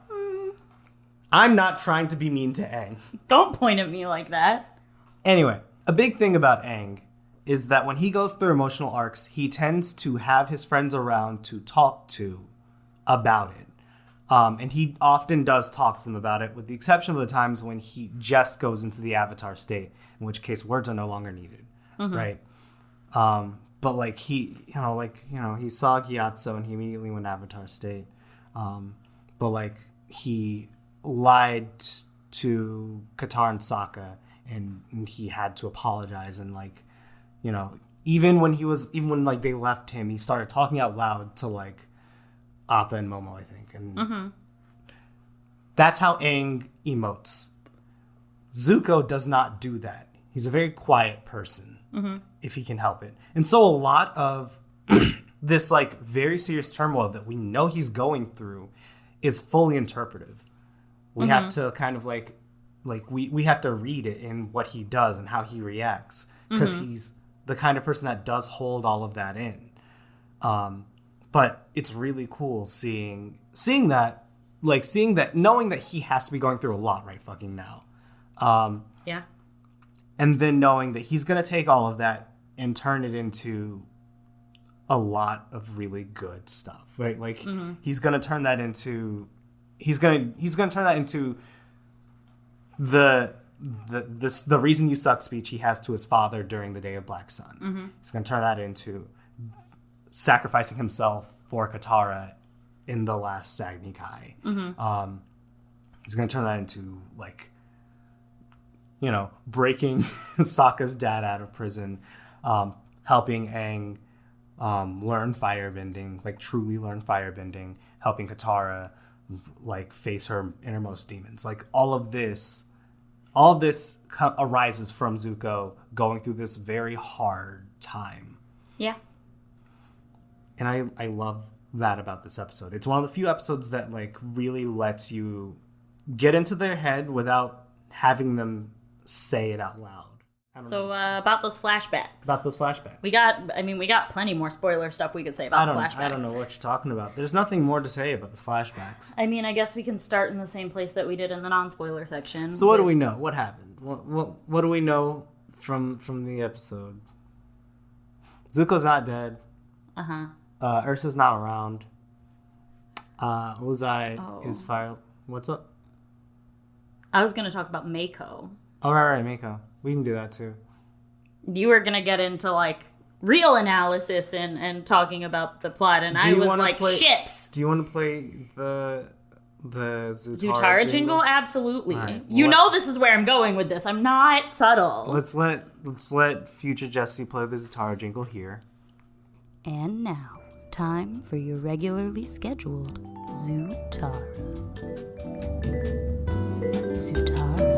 [SPEAKER 2] I'm not trying to be mean to Aang.
[SPEAKER 1] Don't point at me like that.
[SPEAKER 2] Anyway, a big thing about Aang is that when he goes through emotional arcs, he tends to have his friends around to talk to about it. And he often does talk to them about it, with the exception of the times when he just goes into the Avatar state, in which case words are no longer needed, right? But, like, he saw Gyatso and he immediately went Avatar state. But, like, he lied to Katara and Sokka, and he had to apologize, and, like, even when they left him, he started talking out loud to, like, Appa and Momo, I think, and that's how Aang emotes. Zuko does not do that. He's a very quiet person, if he can help it, and so a lot of this, like, very serious turmoil that we know he's going through is fully interpretive. We have to kind of, like we have to read it in what he does and how he reacts, because he's the kind of person that does hold all of that in. But it's really cool seeing that, knowing that he has to be going through a lot right fucking now.
[SPEAKER 1] Yeah.
[SPEAKER 2] And then knowing that he's going to take all of that and turn it into a lot of really good stuff, right? Like, he's going to turn that into the reason you suck speech he has to his father during the Day of Black Sun. He's going to turn that into sacrificing himself for Katara in the last Agni Kai. He's going to turn that into, like, breaking Sokka's dad out of prison, helping Aang learn firebending, like truly learn firebending, helping Katara like face her innermost demons. Like all of this arises from Zuko going through this very hard time.
[SPEAKER 1] Yeah.
[SPEAKER 2] And I love that about this episode. It's one of the few episodes that like really lets you get into their head without having them say it out loud.
[SPEAKER 1] So about those flashbacks. We got plenty more spoiler stuff we could say about the flashbacks.
[SPEAKER 2] I don't know what you're talking about. There's nothing more to say about the flashbacks.
[SPEAKER 1] I mean, I guess we can start in the same place that we did in the non-spoiler section.
[SPEAKER 2] So what do we know? What happened? What do we know from the episode? Zuko's not dead. Ursa's not around. Ozai is fired. What's up?
[SPEAKER 1] I was going to talk about Mako.
[SPEAKER 2] Oh, right, Mako. We can do that too.
[SPEAKER 1] You were going to get into like real analysis and talking about the plot, and I was like, ships.
[SPEAKER 2] Do you want to play the
[SPEAKER 1] Zutara jingle? Absolutely. Right, you know this is where I'm going with this. I'm not subtle.
[SPEAKER 2] Let's let future Jesse play the Zutara jingle here.
[SPEAKER 1] And now, time for your regularly scheduled Zutara. Zutara.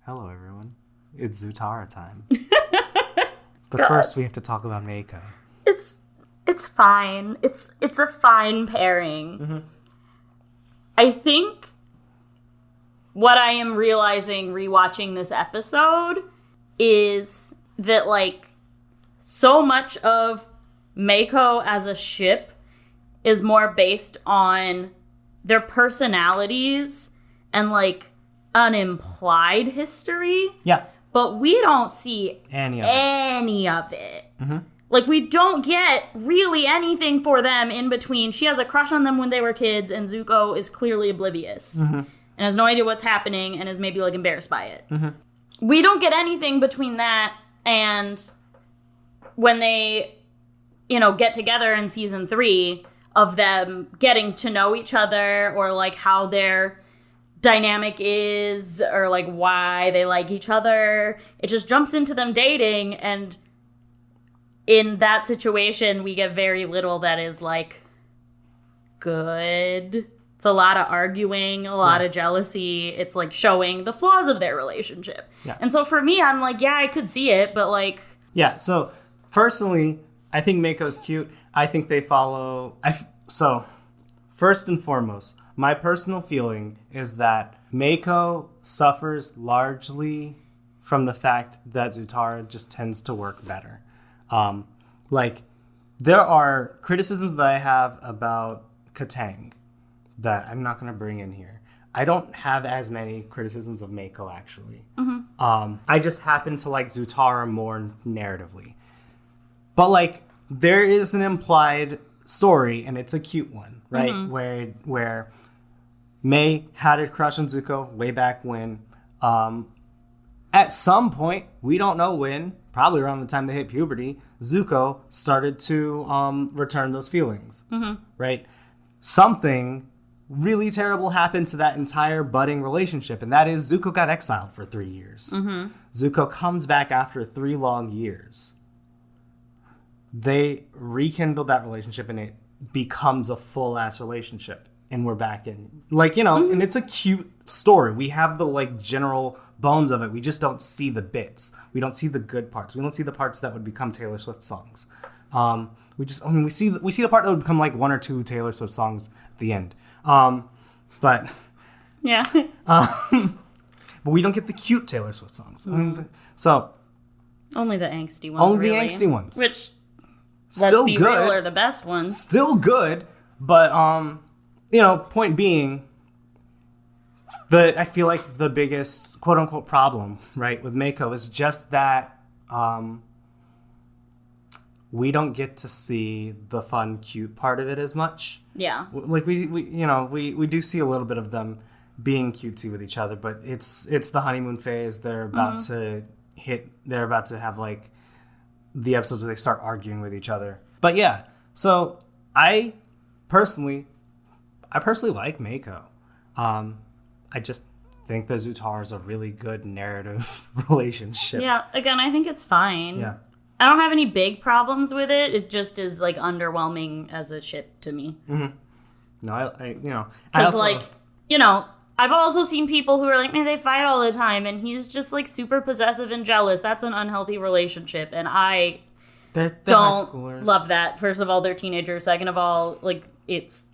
[SPEAKER 2] Hello, everyone. It's Zutara time. But first, we have to talk about Mako.
[SPEAKER 1] It's fine. It's a fine pairing. Mm-hmm. I think what I am realizing rewatching this episode is that, like, so much of Mako as a ship is more based on their personalities and, like, an implied history.
[SPEAKER 2] Yeah.
[SPEAKER 1] But we don't see any of it. Mm-hmm. Like, we don't get really anything for them in between. She has a crush on them when they were kids, and Zuko is clearly oblivious. Mm-hmm. And has no idea what's happening and is maybe, like, embarrassed by it. Mm-hmm. We don't get anything between that and when they, get together in season 3 of them getting to know each other or, like, how their dynamic is or, like, why they like each other. It just jumps into them dating, and in that situation, we get very little that is, like, good. It's a lot of arguing, a lot of jealousy. It's, like, showing the flaws of their relationship. Yeah. And so for me, I'm like, yeah, I could see it, but, like...
[SPEAKER 2] Yeah, so, personally, I think Mako's cute. I think they follow... So, first and foremost, my personal feeling is that Mako suffers largely from the fact that Zutara just tends to work better. Like, there are criticisms that I have about Katang that I'm not going to bring in here. I don't have as many criticisms of Mako, actually. Mm-hmm. I just happen to like Zutara more narratively. But, like, there is an implied story, and it's a cute one, right? Mm-hmm. Where May had a crush on Zuko way back when. At some point, we don't know when, probably around the time they hit puberty, Zuko started to return those feelings, right? Something really terrible happened to that entire budding relationship, and that is Zuko got exiled for 3 years. Mm-hmm. Zuko comes back after 3 long years. They rekindle that relationship, and it becomes a full-ass relationship, and we're back in. Like, and it's a cute story. We have the, like, general bones of it. We just don't see the bits. We don't see the good parts. We don't see the parts that would become Taylor Swift songs. We see the part that would become, like, 1 or 2 Taylor Swift songs at the end. But
[SPEAKER 1] yeah.
[SPEAKER 2] But we don't get the cute Taylor Swift songs. So
[SPEAKER 1] only the angsty ones.
[SPEAKER 2] Only the angsty ones.
[SPEAKER 1] Which,
[SPEAKER 2] still
[SPEAKER 1] let's be
[SPEAKER 2] good.
[SPEAKER 1] real, are the best ones.
[SPEAKER 2] Still good, but point being, I feel like the biggest quote unquote problem, right, with Mako is just that we don't get to see the fun, cute part of it as much.
[SPEAKER 1] Yeah.
[SPEAKER 2] Like we do see a little bit of them being cutesy with each other, but it's the honeymoon phase. They're about they're about to have like the episodes where they start arguing with each other. But yeah, so I personally like Mako. I just think that Zutara is a really good narrative relationship.
[SPEAKER 1] Yeah, again, I think it's fine.
[SPEAKER 2] Yeah.
[SPEAKER 1] I don't have any big problems with it. It just is like underwhelming as a ship to me.
[SPEAKER 2] Mm-hmm. No, I
[SPEAKER 1] because like, you know, I've also seen people who are like, man, they fight all the time, and he's just like super possessive and jealous. That's an unhealthy relationship, and I
[SPEAKER 2] they're
[SPEAKER 1] don't love that. First of all, they're teenagers. Second of all, like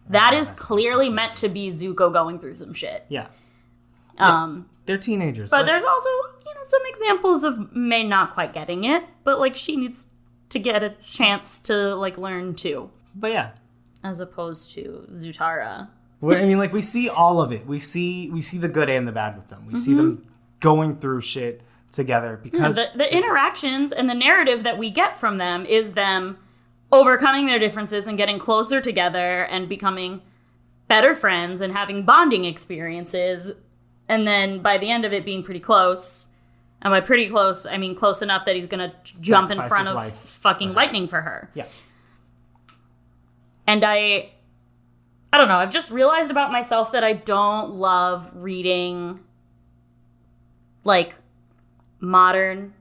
[SPEAKER 1] that is clearly meant to be Zuko going through some shit.
[SPEAKER 2] Yeah. They're teenagers.
[SPEAKER 1] But there's also, you know, some examples of May not quite getting it, but like she needs to get a chance to like learn too.
[SPEAKER 2] But yeah.
[SPEAKER 1] As opposed to Zutara.
[SPEAKER 2] I mean, like we see all of it. We see the good and the bad with them. We see them going through shit together because
[SPEAKER 1] the interactions and the narrative that we get from them is them overcoming their differences and getting closer together and becoming better friends and having bonding experiences. And then by the end of it being pretty close, and by pretty close, I mean close enough that he's going to jump in front of fucking lightning for her.
[SPEAKER 2] Yeah.
[SPEAKER 1] And I don't know, I've just realized about myself that I don't love reading, like, modern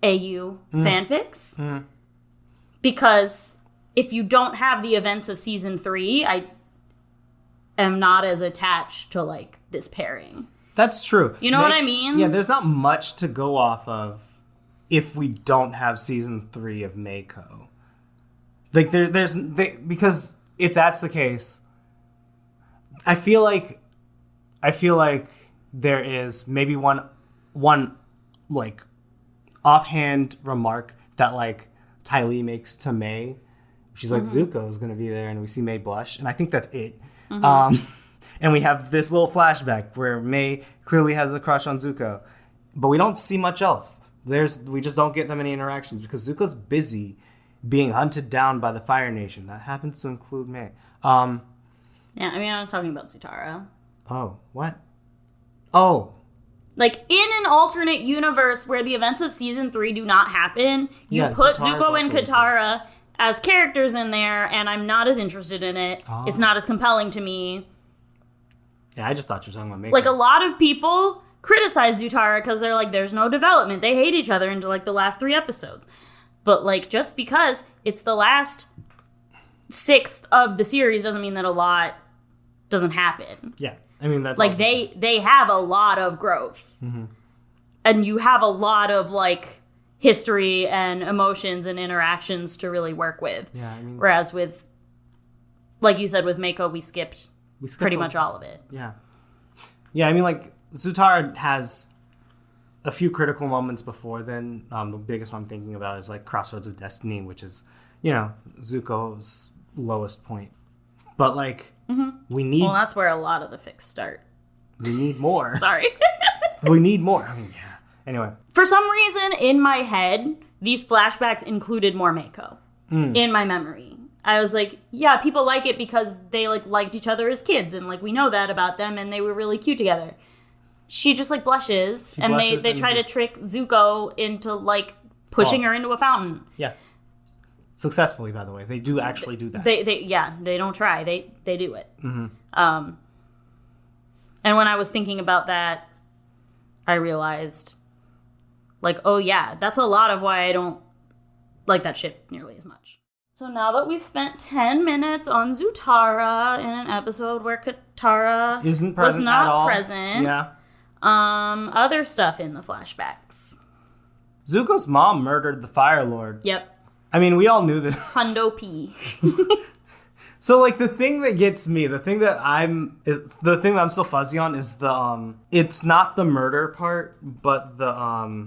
[SPEAKER 1] AU fanfics. Mm. Because if you don't have the events of season 3, I am not as attached to, like, this pairing.
[SPEAKER 2] That's true.
[SPEAKER 1] You know what I mean?
[SPEAKER 2] Yeah, there's not much to go off of if we don't have season 3 of Mako. Like, because if that's the case, I feel like there is maybe one like offhand remark that like Ty Lee makes to May. She's like, Zuko is going to be there, and we see May blush, and I think that's it. And we have this little flashback where May clearly has a crush on Zuko, but we don't see much else. We just don't get that many interactions because Zuko's busy being hunted down by the Fire Nation. That happens to include May.
[SPEAKER 1] Yeah, I mean, I was talking about Zutara.
[SPEAKER 2] Oh, what? Oh.
[SPEAKER 1] Like, in an alternate universe where the events of season 3 do not happen, you put Zuko and Katara as characters in there, and I'm not as interested in it. Oh. It's not as compelling to me.
[SPEAKER 2] Yeah, I just thought you were talking about Mako.
[SPEAKER 1] Like, a lot of people criticize Zutara because they're like, there's no development. They hate each other into, like, the last 3 episodes. But, like, just because it's the last 6th of the series doesn't mean that a lot doesn't happen.
[SPEAKER 2] Yeah. I mean, that's
[SPEAKER 1] like, they have a lot of growth. Mm-hmm. And you have a lot of, like, history and emotions and interactions to really work with.
[SPEAKER 2] Yeah, I mean...
[SPEAKER 1] Whereas with, like you said, with Mako, we skipped pretty much all of it.
[SPEAKER 2] Yeah. Yeah, I mean, like, Zutara has a few critical moments before then. The biggest one I'm thinking about is, like, Crossroads of Destiny, which is, you know, Zuko's lowest point. But, like, we need...
[SPEAKER 1] Well, that's where a lot of the fics start.
[SPEAKER 2] We need more.
[SPEAKER 1] Sorry.
[SPEAKER 2] We need more. I mean, yeah. Anyway.
[SPEAKER 1] For some reason, in my head, these flashbacks included more Mako. In my memory. I was like, yeah, people like it because they, like, liked each other as kids. And, like, we know that about them. And they were really cute together. She just, like, blushes. They try to trick Zuko into, like, pushing her into a fountain.
[SPEAKER 2] Yeah. Successfully, by the way. They do actually do that.
[SPEAKER 1] They don't try. They do it.
[SPEAKER 2] Mm-hmm.
[SPEAKER 1] And when I was thinking about that, I realized, like, oh yeah, that's a lot of why I don't like that ship nearly as much. So now that we've spent 10 minutes on Zutara in an episode where Katara was not present,
[SPEAKER 2] yeah.
[SPEAKER 1] Other stuff in the flashbacks.
[SPEAKER 2] Zuko's mom murdered the Fire Lord.
[SPEAKER 1] Yep.
[SPEAKER 2] I mean, we all knew this.
[SPEAKER 1] Hundo P.
[SPEAKER 2] So, like, the thing that gets me, the thing that I'm so fuzzy on is the, it's not the murder part, but the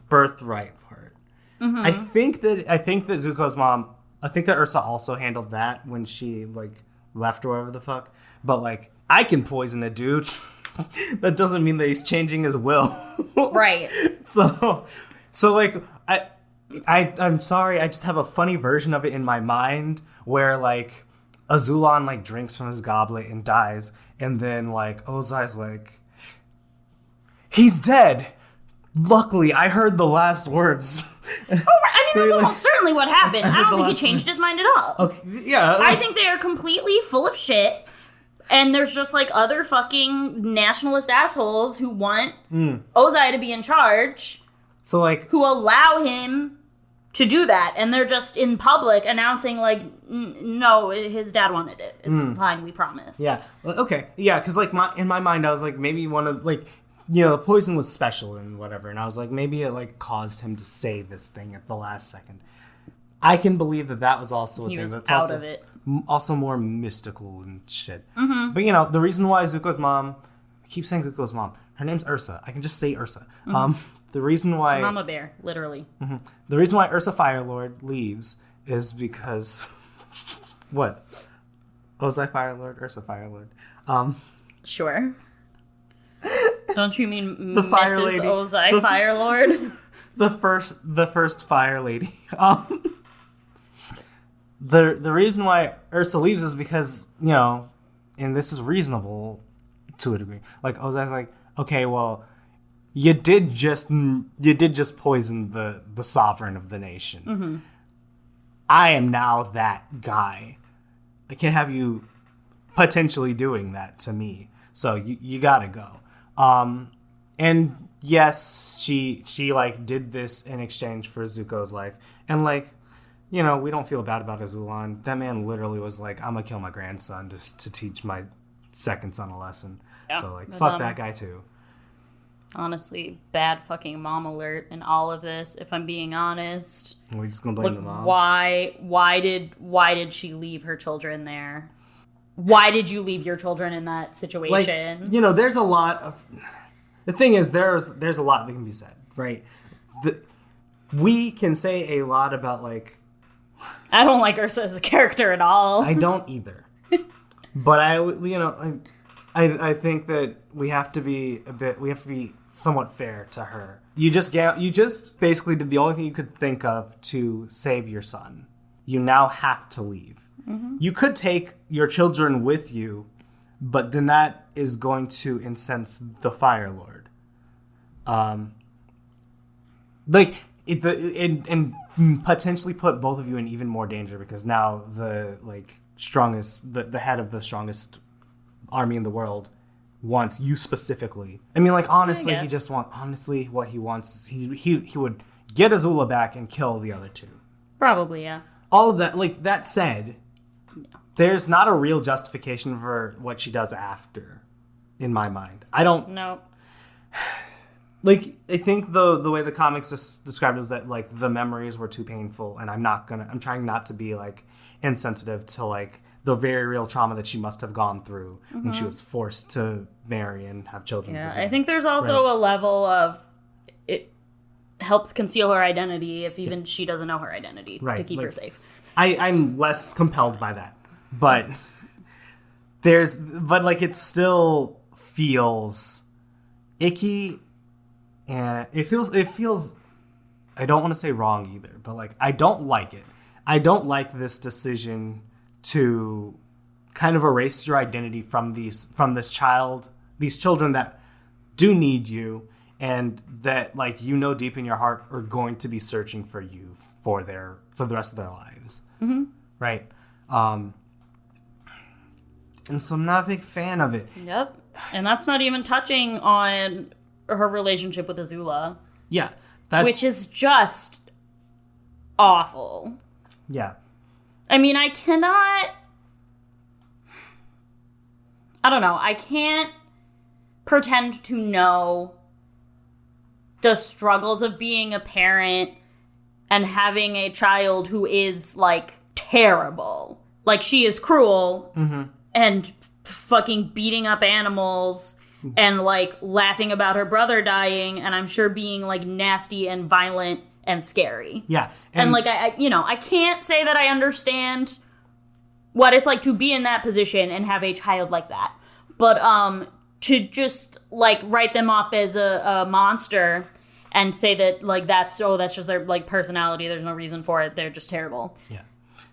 [SPEAKER 2] birthright part. Mm-hmm. I think that Zuko's mom, I think that Ursa also handled that when she, like, left or whatever the fuck. But, like, I can poison a dude. That doesn't mean that he's changing his will.
[SPEAKER 1] Right.
[SPEAKER 2] So like, I'm sorry, I just have a funny version of it in my mind where, like, Azulon, like, drinks from his goblet and dies. And then, like, Ozai's like, he's dead. Luckily, I heard the last words.
[SPEAKER 1] I mean, that's almost certainly what happened. I don't think he changed his mind at all.
[SPEAKER 2] Okay, yeah.
[SPEAKER 1] I think they are completely full of shit. And there's just, like, other fucking nationalist assholes who want Ozai to be in charge.
[SPEAKER 2] So, like...
[SPEAKER 1] Who allow him to do that. And they're just in public announcing, like, no, his dad wanted it. It's fine, we promise.
[SPEAKER 2] Yeah. Okay. Yeah, because, like, in my mind, I was like, maybe one of, like... You know, the poison was special and whatever. And I was like, maybe it, like, caused him to say this thing at the last second. I can believe that was also a thing. That's
[SPEAKER 1] out of it.
[SPEAKER 2] Also more mystical and shit. Mm-hmm. But, you know, the reason why Zuko's mom... I keep saying Zuko's mom. Her name's Ursa. I can just say Ursa. Mm-hmm. The reason why...
[SPEAKER 1] Mama Bear, literally.
[SPEAKER 2] Mm-hmm. The reason why Ursa Firelord leaves is because... What? Ozai Firelord? Ursa Firelord.
[SPEAKER 1] Sure. Don't you mean
[SPEAKER 2] the Fire
[SPEAKER 1] Mrs.
[SPEAKER 2] Lady.
[SPEAKER 1] Ozai Firelord?
[SPEAKER 2] The first Fire Lady. The reason why Ursa leaves is because, you know, and this is reasonable to a degree. Like, Ozai's like, okay, well, you did just poison the sovereign of the nation. Mm-hmm. I am now that guy. I can't have you potentially doing that to me. So you gotta go. And yes, she like did this in exchange for Zuko's life. And like, you know, we don't feel bad about Azulon. That man literally was like, I'm gonna kill my grandson to teach my second son a lesson. Yeah, so like, fuck that guy too.
[SPEAKER 1] Honestly, bad fucking mom alert in all of this, if I'm being honest.
[SPEAKER 2] We're just gonna blame the mom.
[SPEAKER 1] Why did she leave her children there? Why did you leave your children in that situation?
[SPEAKER 2] Like, you know, there's a lot of... The thing is, there's a lot that can be said, right? We can say a lot about, like...
[SPEAKER 1] I don't like Ursa as a character at all.
[SPEAKER 2] I don't either. But I think that we have to be somewhat fair to her. You just basically did the only thing you could think of to save your son. You now have to leave. Mm-hmm. You could take your children with you, but then that is going to incense the Fire Lord. And potentially put both of you in even more danger because now the head of the strongest army in the world wants you specifically. I mean, like, honestly, what he wants is he would get Azula back and kill the other two.
[SPEAKER 1] Probably, yeah.
[SPEAKER 2] All of that, like, that said, there's not a real justification for what she does after, in my mind. I don't...
[SPEAKER 1] No.
[SPEAKER 2] Like, I think the way the comics described it is that, like, the memories were too painful, and I'm trying not to be, like, insensitive to, like, the very real trauma that she must have gone through when she was forced to marry and have children.
[SPEAKER 1] Yeah, I think there's also a level of... It helps conceal her identity if even she doesn't know her identity to keep her safe.
[SPEAKER 2] I'm less compelled by that. But it still feels icky, and it feels I don't want to say wrong either, but like I don't like it. I don't like this decision to kind of erase your identity from these children that do need you and that, like, you know, deep in your heart are going to be searching for you for the rest of their lives. Mm-hmm. Right. And so I'm not a big fan of it.
[SPEAKER 1] Yep. And that's not even touching on her relationship with Azula.
[SPEAKER 2] Yeah.
[SPEAKER 1] Which is just awful.
[SPEAKER 2] Yeah.
[SPEAKER 1] I mean, I don't know. I can't pretend to know the struggles of being a parent and having a child who is, like, terrible. Like, she is cruel and fucking beating up animals and, like, laughing about her brother dying, and I'm sure being, like, nasty and violent and scary.
[SPEAKER 2] Yeah.
[SPEAKER 1] And like, I can't say that I understand what it's like to be in that position and have a child like that. But to just, like, write them off as a monster and say that, like, that's just their, like, personality, there's no reason for it, they're just terrible.
[SPEAKER 2] Yeah.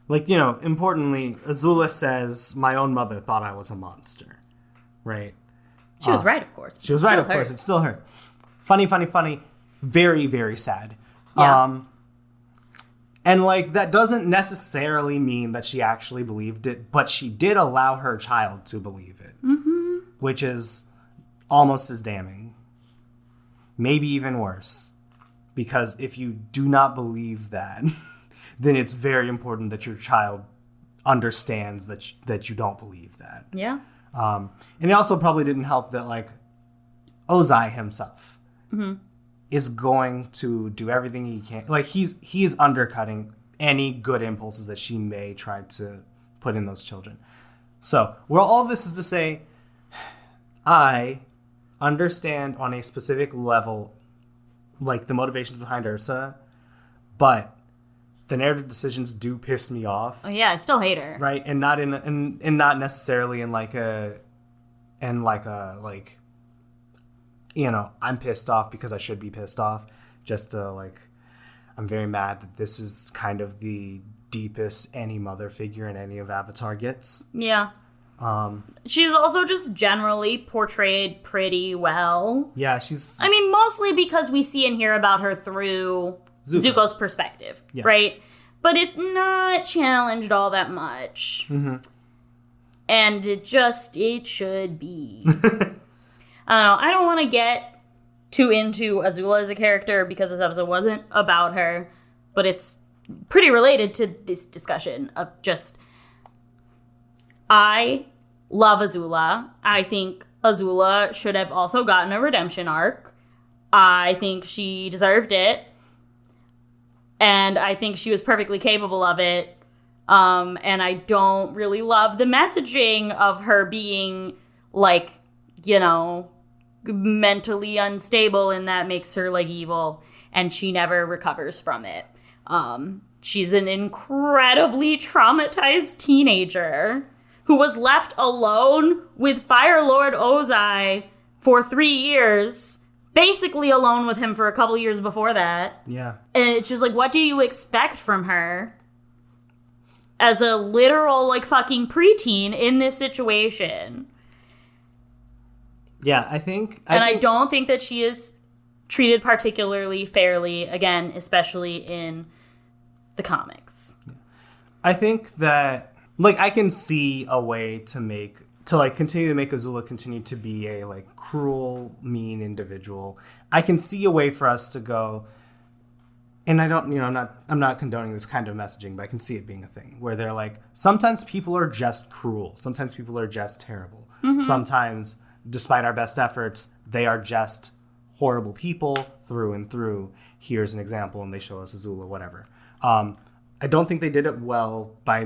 [SPEAKER 2] Like, you know, importantly, Azula says, my own mother thought I was a monster. Right?
[SPEAKER 1] She was right, of course.
[SPEAKER 2] She was right, of course. It's still her. Funny. Very, very sad.
[SPEAKER 1] Yeah.
[SPEAKER 2] And, like, that doesn't necessarily mean that she actually believed it, but she did allow her child to believe it. Mm-hmm. Which is almost as damning. Maybe even worse. Because if you do not believe that, then it's very important that your child understands that you don't believe that.
[SPEAKER 1] Yeah.
[SPEAKER 2] And it also probably didn't help that, like, Ozai himself is going to do everything he can. Like, he's undercutting any good impulses that she may try to put in those children. So, well, all this is to say, I understand on a specific level, like, the motivations behind Ursa, but the narrative decisions do piss me off.
[SPEAKER 1] Oh yeah, I still hate her.
[SPEAKER 2] Right, and not not necessarily in you know, I'm pissed off because I should be pissed off. Just like, I'm very mad that this is kind of the deepest any mother figure in any of Avatar gets.
[SPEAKER 1] Yeah. She's also just generally portrayed pretty well.
[SPEAKER 2] Yeah, she's...
[SPEAKER 1] I mean, mostly because we see and hear about her through Zuko's perspective, right? But it's not challenged all that much. Mm-hmm. And it should be. I don't want to get too into Azula as a character because this episode wasn't about her, but it's pretty related to this discussion of just... I love Azula. I think Azula should have also gotten a redemption arc. I think she deserved it. And I think she was perfectly capable of it. And I don't really love the messaging of her being, like, you know, mentally unstable, and that makes her, like, evil. And she never recovers from it. She's an incredibly traumatized teenager who was left alone with Fire Lord Ozai for 3 years, basically alone with him for a couple years before that.
[SPEAKER 2] Yeah.
[SPEAKER 1] And it's just like, what do you expect from her as a literal, like, fucking preteen in this situation?
[SPEAKER 2] Yeah, I think...
[SPEAKER 1] I don't think that she is treated particularly fairly, again, especially in the comics.
[SPEAKER 2] I think that... Like, I can see a way to continue to make Azula continue to be a, like, cruel, mean individual. I can see a way for us to go, and I don't, you know, I'm not condoning this kind of messaging, but I can see it being a thing where they're like, sometimes people are just cruel. Sometimes people are just terrible. Mm-hmm. Sometimes, despite our best efforts, they are just horrible people through and through. Here's an example, and they show us Azula, whatever. I don't think they did it well by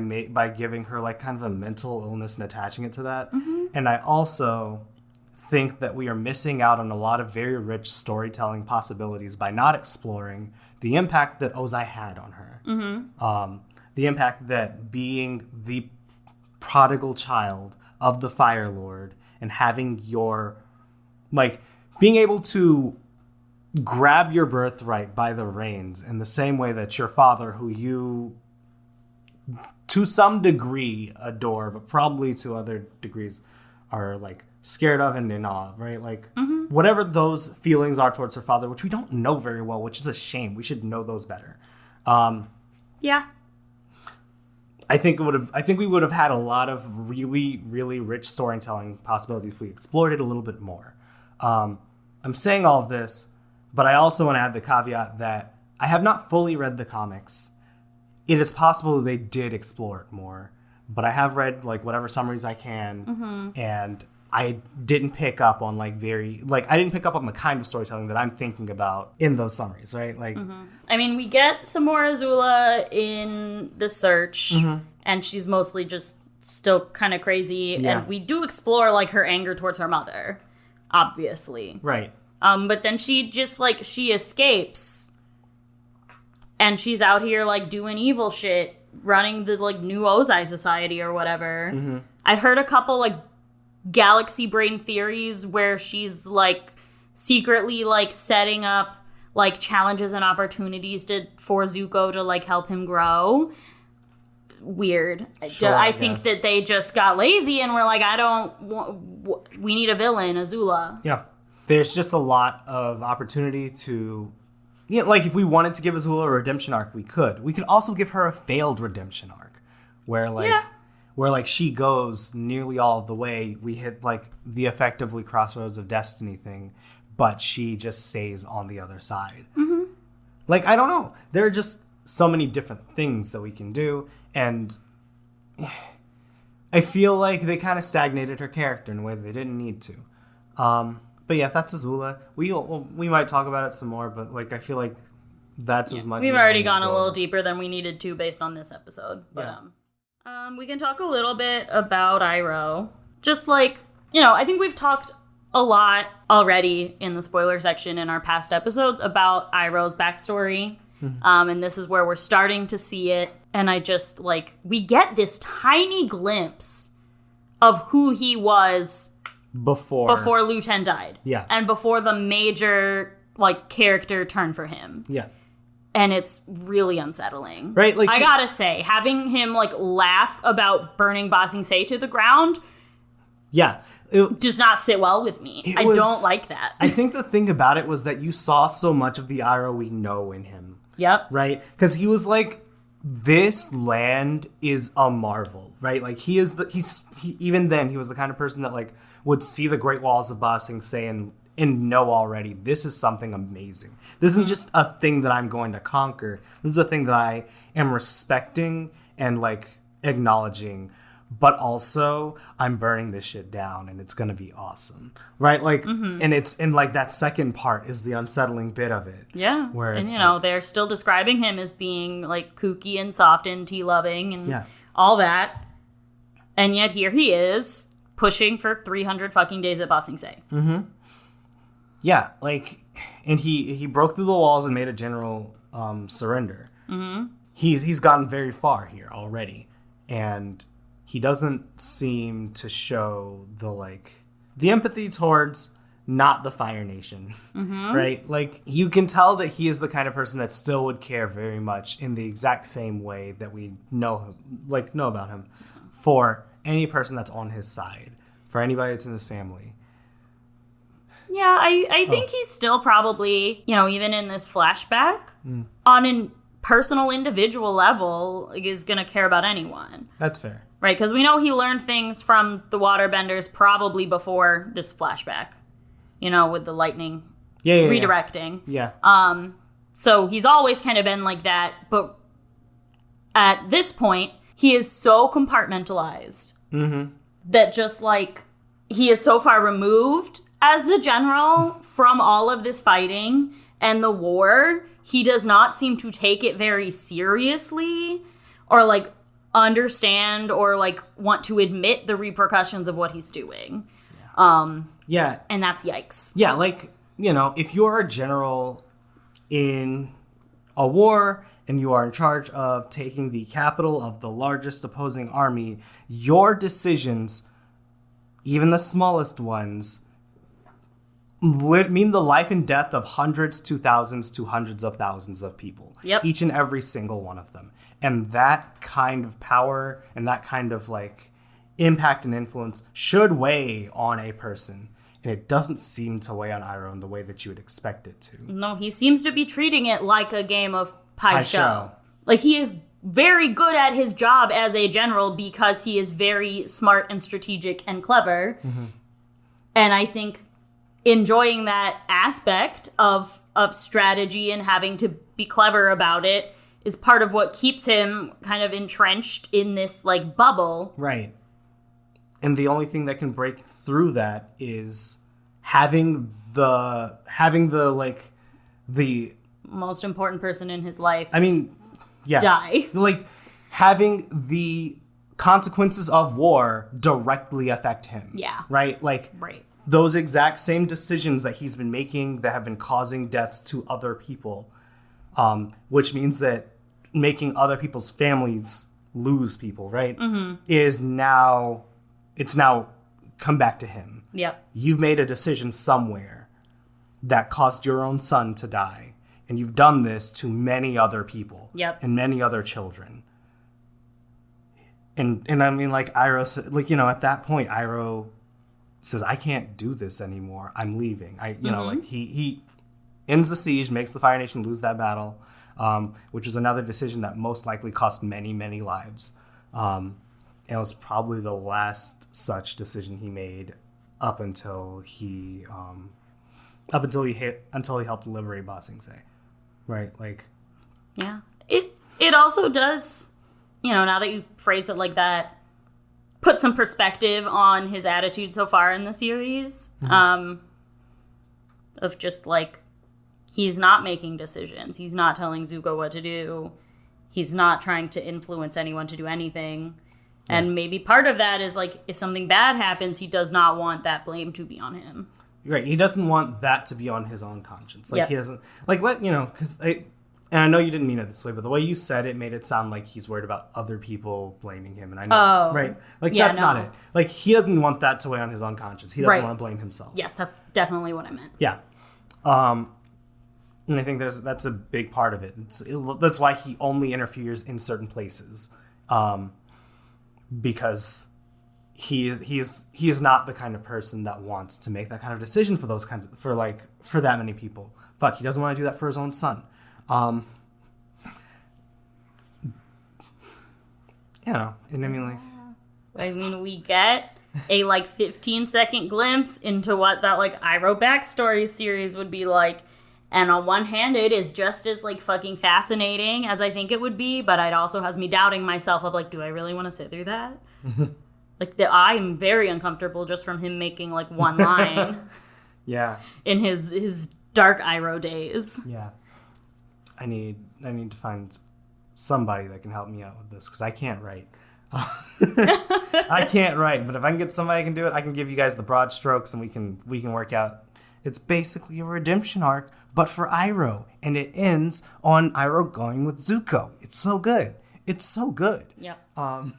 [SPEAKER 2] giving her, like, kind of a mental illness and attaching it to that. Mm-hmm. And I also think that we are missing out on a lot of very rich storytelling possibilities by not exploring the impact that Ozai had on her. Mm-hmm. The impact that being the prodigal child of the Fire Lord and having your, like, being able to grab your birthright by the reins in the same way that your father, who you to some degree adore, but probably to other degrees are, like, scared of and in awe of, right? Like, whatever those feelings are towards her father, which we don't know very well, which is a shame. We should know those better.
[SPEAKER 1] Yeah.
[SPEAKER 2] I think we would have had a lot of really, really rich storytelling possibilities if we explored it a little bit more. I'm saying all of this, but I also want to add the caveat that I have not fully read the comics. It is possible they did explore it more, but I have read, like, whatever summaries I can, and I didn't pick up on, like, I didn't pick up on the kind of storytelling that I'm thinking about in those summaries, right? Like,
[SPEAKER 1] I mean, we get some more Azula in The Search, and she's mostly just still kind of crazy, and we do explore, like, her anger towards her mother, obviously.
[SPEAKER 2] Right.
[SPEAKER 1] But then she just, like, she escapes, and she's out here, like, doing evil shit, running the, like, new Ozai Society or whatever. I've heard a couple, like, galaxy brain theories where she's, like, secretly, like, setting up, like, challenges and opportunities for Zuko to, like, help him grow. weird.
[SPEAKER 2] Sure,
[SPEAKER 1] I think that they just got lazy and were like, we need a villain, Azula.
[SPEAKER 2] Yeah. There's just a lot of opportunity to, like if we wanted to give Azula a redemption arc, we could. We could also give her a failed redemption arc where like she goes nearly all of the way. We hit like the effectively Crossroads of Destiny thing, but she just stays on the other side. Mm-hmm. Like, I don't know. There are just so many different things that we can do, and I feel like they kind of stagnated her character in a way that they didn't need to. But yeah, that's Azula. We might talk about it some more, but like I feel like that's as much.
[SPEAKER 1] We've already gone a little deeper than we needed to based on this episode. But we can talk a little bit about Iroh. Just like, I think we've talked a lot already in the spoiler section in our past episodes about Iroh's backstory. Mm-hmm. And this is where we're starting to see it. And I just we get this tiny glimpse of who he was before Lu Ten died. Yeah. And before the major character turn for him. Yeah. And it's really unsettling. Right? Like I gotta say, having him laugh about burning Ba Sing Se to the ground does not sit well with me. I don't like that.
[SPEAKER 2] I think the thing about it was that you saw so much of the Iroh we know in him. Yep. Right? Because he was this land is a marvel, right? Like he even then he was the kind of person that would see the Great Walls of Ba Sing Se and know already this is something amazing. This isn't just a thing that I'm going to conquer. This is a thing that I am respecting and acknowledging, but also I'm burning this shit down and it's gonna be awesome, right? And it's in that second part is the unsettling bit of it. Yeah, where it's
[SPEAKER 1] they're still describing him as being kooky and soft and tea loving and all that, and yet here he is pushing for 300 fucking days at Ba Sing Se. Mm-hmm.
[SPEAKER 2] Yeah, and he broke through the walls and made a general surrender. Mm-hmm. He's gotten very far here already, and he doesn't seem to show the empathy towards not the Fire Nation, right? You can tell that he is the kind of person that still would care very much in the exact same way that we know about him for any person that's on his side, for anybody that's in his family.
[SPEAKER 1] Yeah, I think he's still probably, even in this flashback, on a personal, individual level, is going to care about anyone.
[SPEAKER 2] That's fair.
[SPEAKER 1] Right, because we know he learned things from the waterbenders probably before this flashback, with the lightning redirecting. Yeah. So he's always kind of been like that, but at this point, he is so compartmentalized that just he is so far removed as the general from all of this fighting and the war. He does not seem to take it very seriously or understand or want to admit the repercussions of what he's doing. Yeah. And that's yikes.
[SPEAKER 2] Yeah, if you're a general in a war and you are in charge of taking the capital of the largest opposing army, your decisions, even the smallest ones, mean the life and death of hundreds to thousands to hundreds of thousands of people. Yep. Each and every single one of them. And that kind of power and that kind of impact and influence should weigh on a person. And it doesn't seem to weigh on Iroh in the way that you would expect it to.
[SPEAKER 1] No, he seems to be treating it like a game of Pai Sho. He is very good at his job as a general because he is very smart and strategic and clever. Mm-hmm. And I think enjoying that aspect of strategy and having to be clever about it is part of what keeps him kind of entrenched in this bubble.
[SPEAKER 2] Right. And the only thing that can break through that is having the
[SPEAKER 1] most important person in his life.
[SPEAKER 2] Die. Having the consequences of war directly affect him. Yeah. Right? Right. Those exact same decisions that he's been making that have been causing deaths to other people, which means that making other people's families lose people, right? Mm-hmm. It's now come back to him. Yep. You've made a decision somewhere that caused your own son to die, and you've done this to many other people and many other children. And I mean, like, Iroh, like, you know, at that point, Iroh says, I can't do this anymore. I'm leaving. Like, he ends the siege, makes the Fire Nation lose that battle, which was another decision that most likely cost many, many lives. And it was probably the last such decision he made until he helped liberate Ba Sing Se. Right? Like,
[SPEAKER 1] yeah. It also does, you know, now that you phrase it like that, put some perspective on his attitude so far in the series. Of just, like, he's not making decisions. He's not telling Zuko what to do. He's not trying to influence anyone to do anything. Yeah. And maybe part of that is, like, if something bad happens, he does not want that blame to be on him.
[SPEAKER 2] Right. He doesn't want that to be on his own conscience. Like, He doesn't, like, because and I know you didn't mean it this way, but the way you said it made it sound like he's worried about other people blaming him. And I know, right? Like, that's not it. Like, he doesn't want that to weigh on his own conscience. He doesn't want to blame himself.
[SPEAKER 1] Yes, that's definitely what I meant.
[SPEAKER 2] Yeah. And I think that's a big part of it. That's why he only interferes in certain places, because he is not the kind of person that wants to make that kind of decision for that many people. He doesn't want to do that for his own son. And I mean,
[SPEAKER 1] we get a, like, 15-second glimpse into what that, like, Iroh backstory series would be like. And on one hand, it is just as, like, fucking fascinating as I think it would be, but it also has me doubting myself of, like, do I really want to sit through that? Like, I'm very uncomfortable just from him making, like, one line.
[SPEAKER 2] Yeah.
[SPEAKER 1] In his dark Iroh days.
[SPEAKER 2] Yeah. I need to find somebody that can help me out with this, because I can't write. I can't write, but if I can get somebody who can do it, I can give you guys the broad strokes, and we can work out. It's basically a redemption arc, but for Iroh, and it ends on Iroh going with Zuko. It's so good. It's so good.
[SPEAKER 1] Yep. All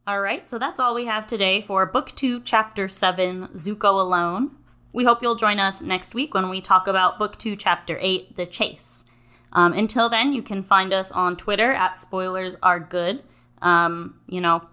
[SPEAKER 1] right, so that's all we have today for Book 2, Chapter 7, Zuko Alone. We hope you'll join us next week when we talk about Book 2, Chapter 8, The Chase. Until then, you can find us on Twitter at SpoilersAreGood.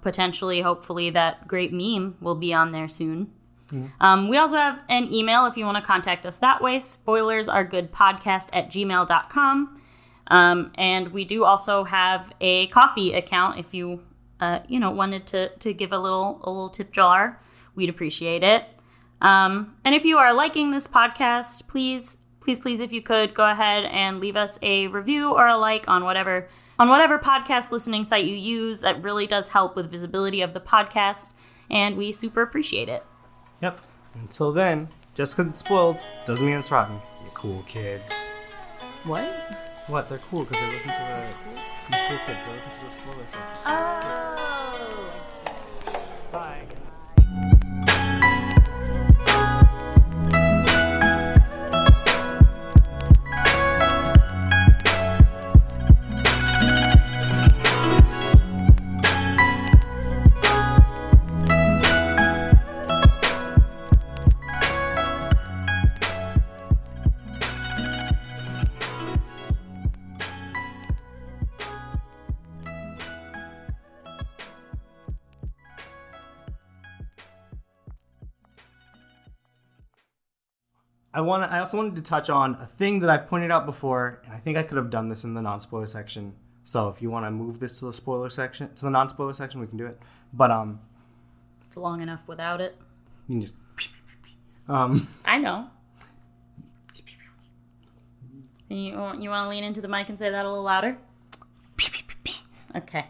[SPEAKER 1] Potentially, hopefully, that great meme will be on there soon. Mm. We also have an email if you want to contact us that way, spoilersaregoodpodcast@gmail.com. And we do also have a coffee account if you, wanted to give a little tip jar. We'd appreciate it. And if you are liking this podcast, please, if you could, go ahead and leave us a review or a like on whatever podcast listening site you use. That really does help with visibility of the podcast, and we super appreciate it.
[SPEAKER 2] Yep. Until then, just because it's spoiled doesn't mean it's rotten. You cool kids.
[SPEAKER 1] What?
[SPEAKER 2] What? They're cool because they listen to the cool kids. They listen to the spoiler section.
[SPEAKER 1] Oh, I see.
[SPEAKER 2] Bye. I also wanted to touch on a thing that I pointed out before, and I think I could have done this in the non-spoiler section. So if you want to move this to the non-spoiler section, we can do it. But
[SPEAKER 1] it's long enough without it.
[SPEAKER 2] You can just
[SPEAKER 1] I know. You want to lean into the mic and say that a little louder? Okay.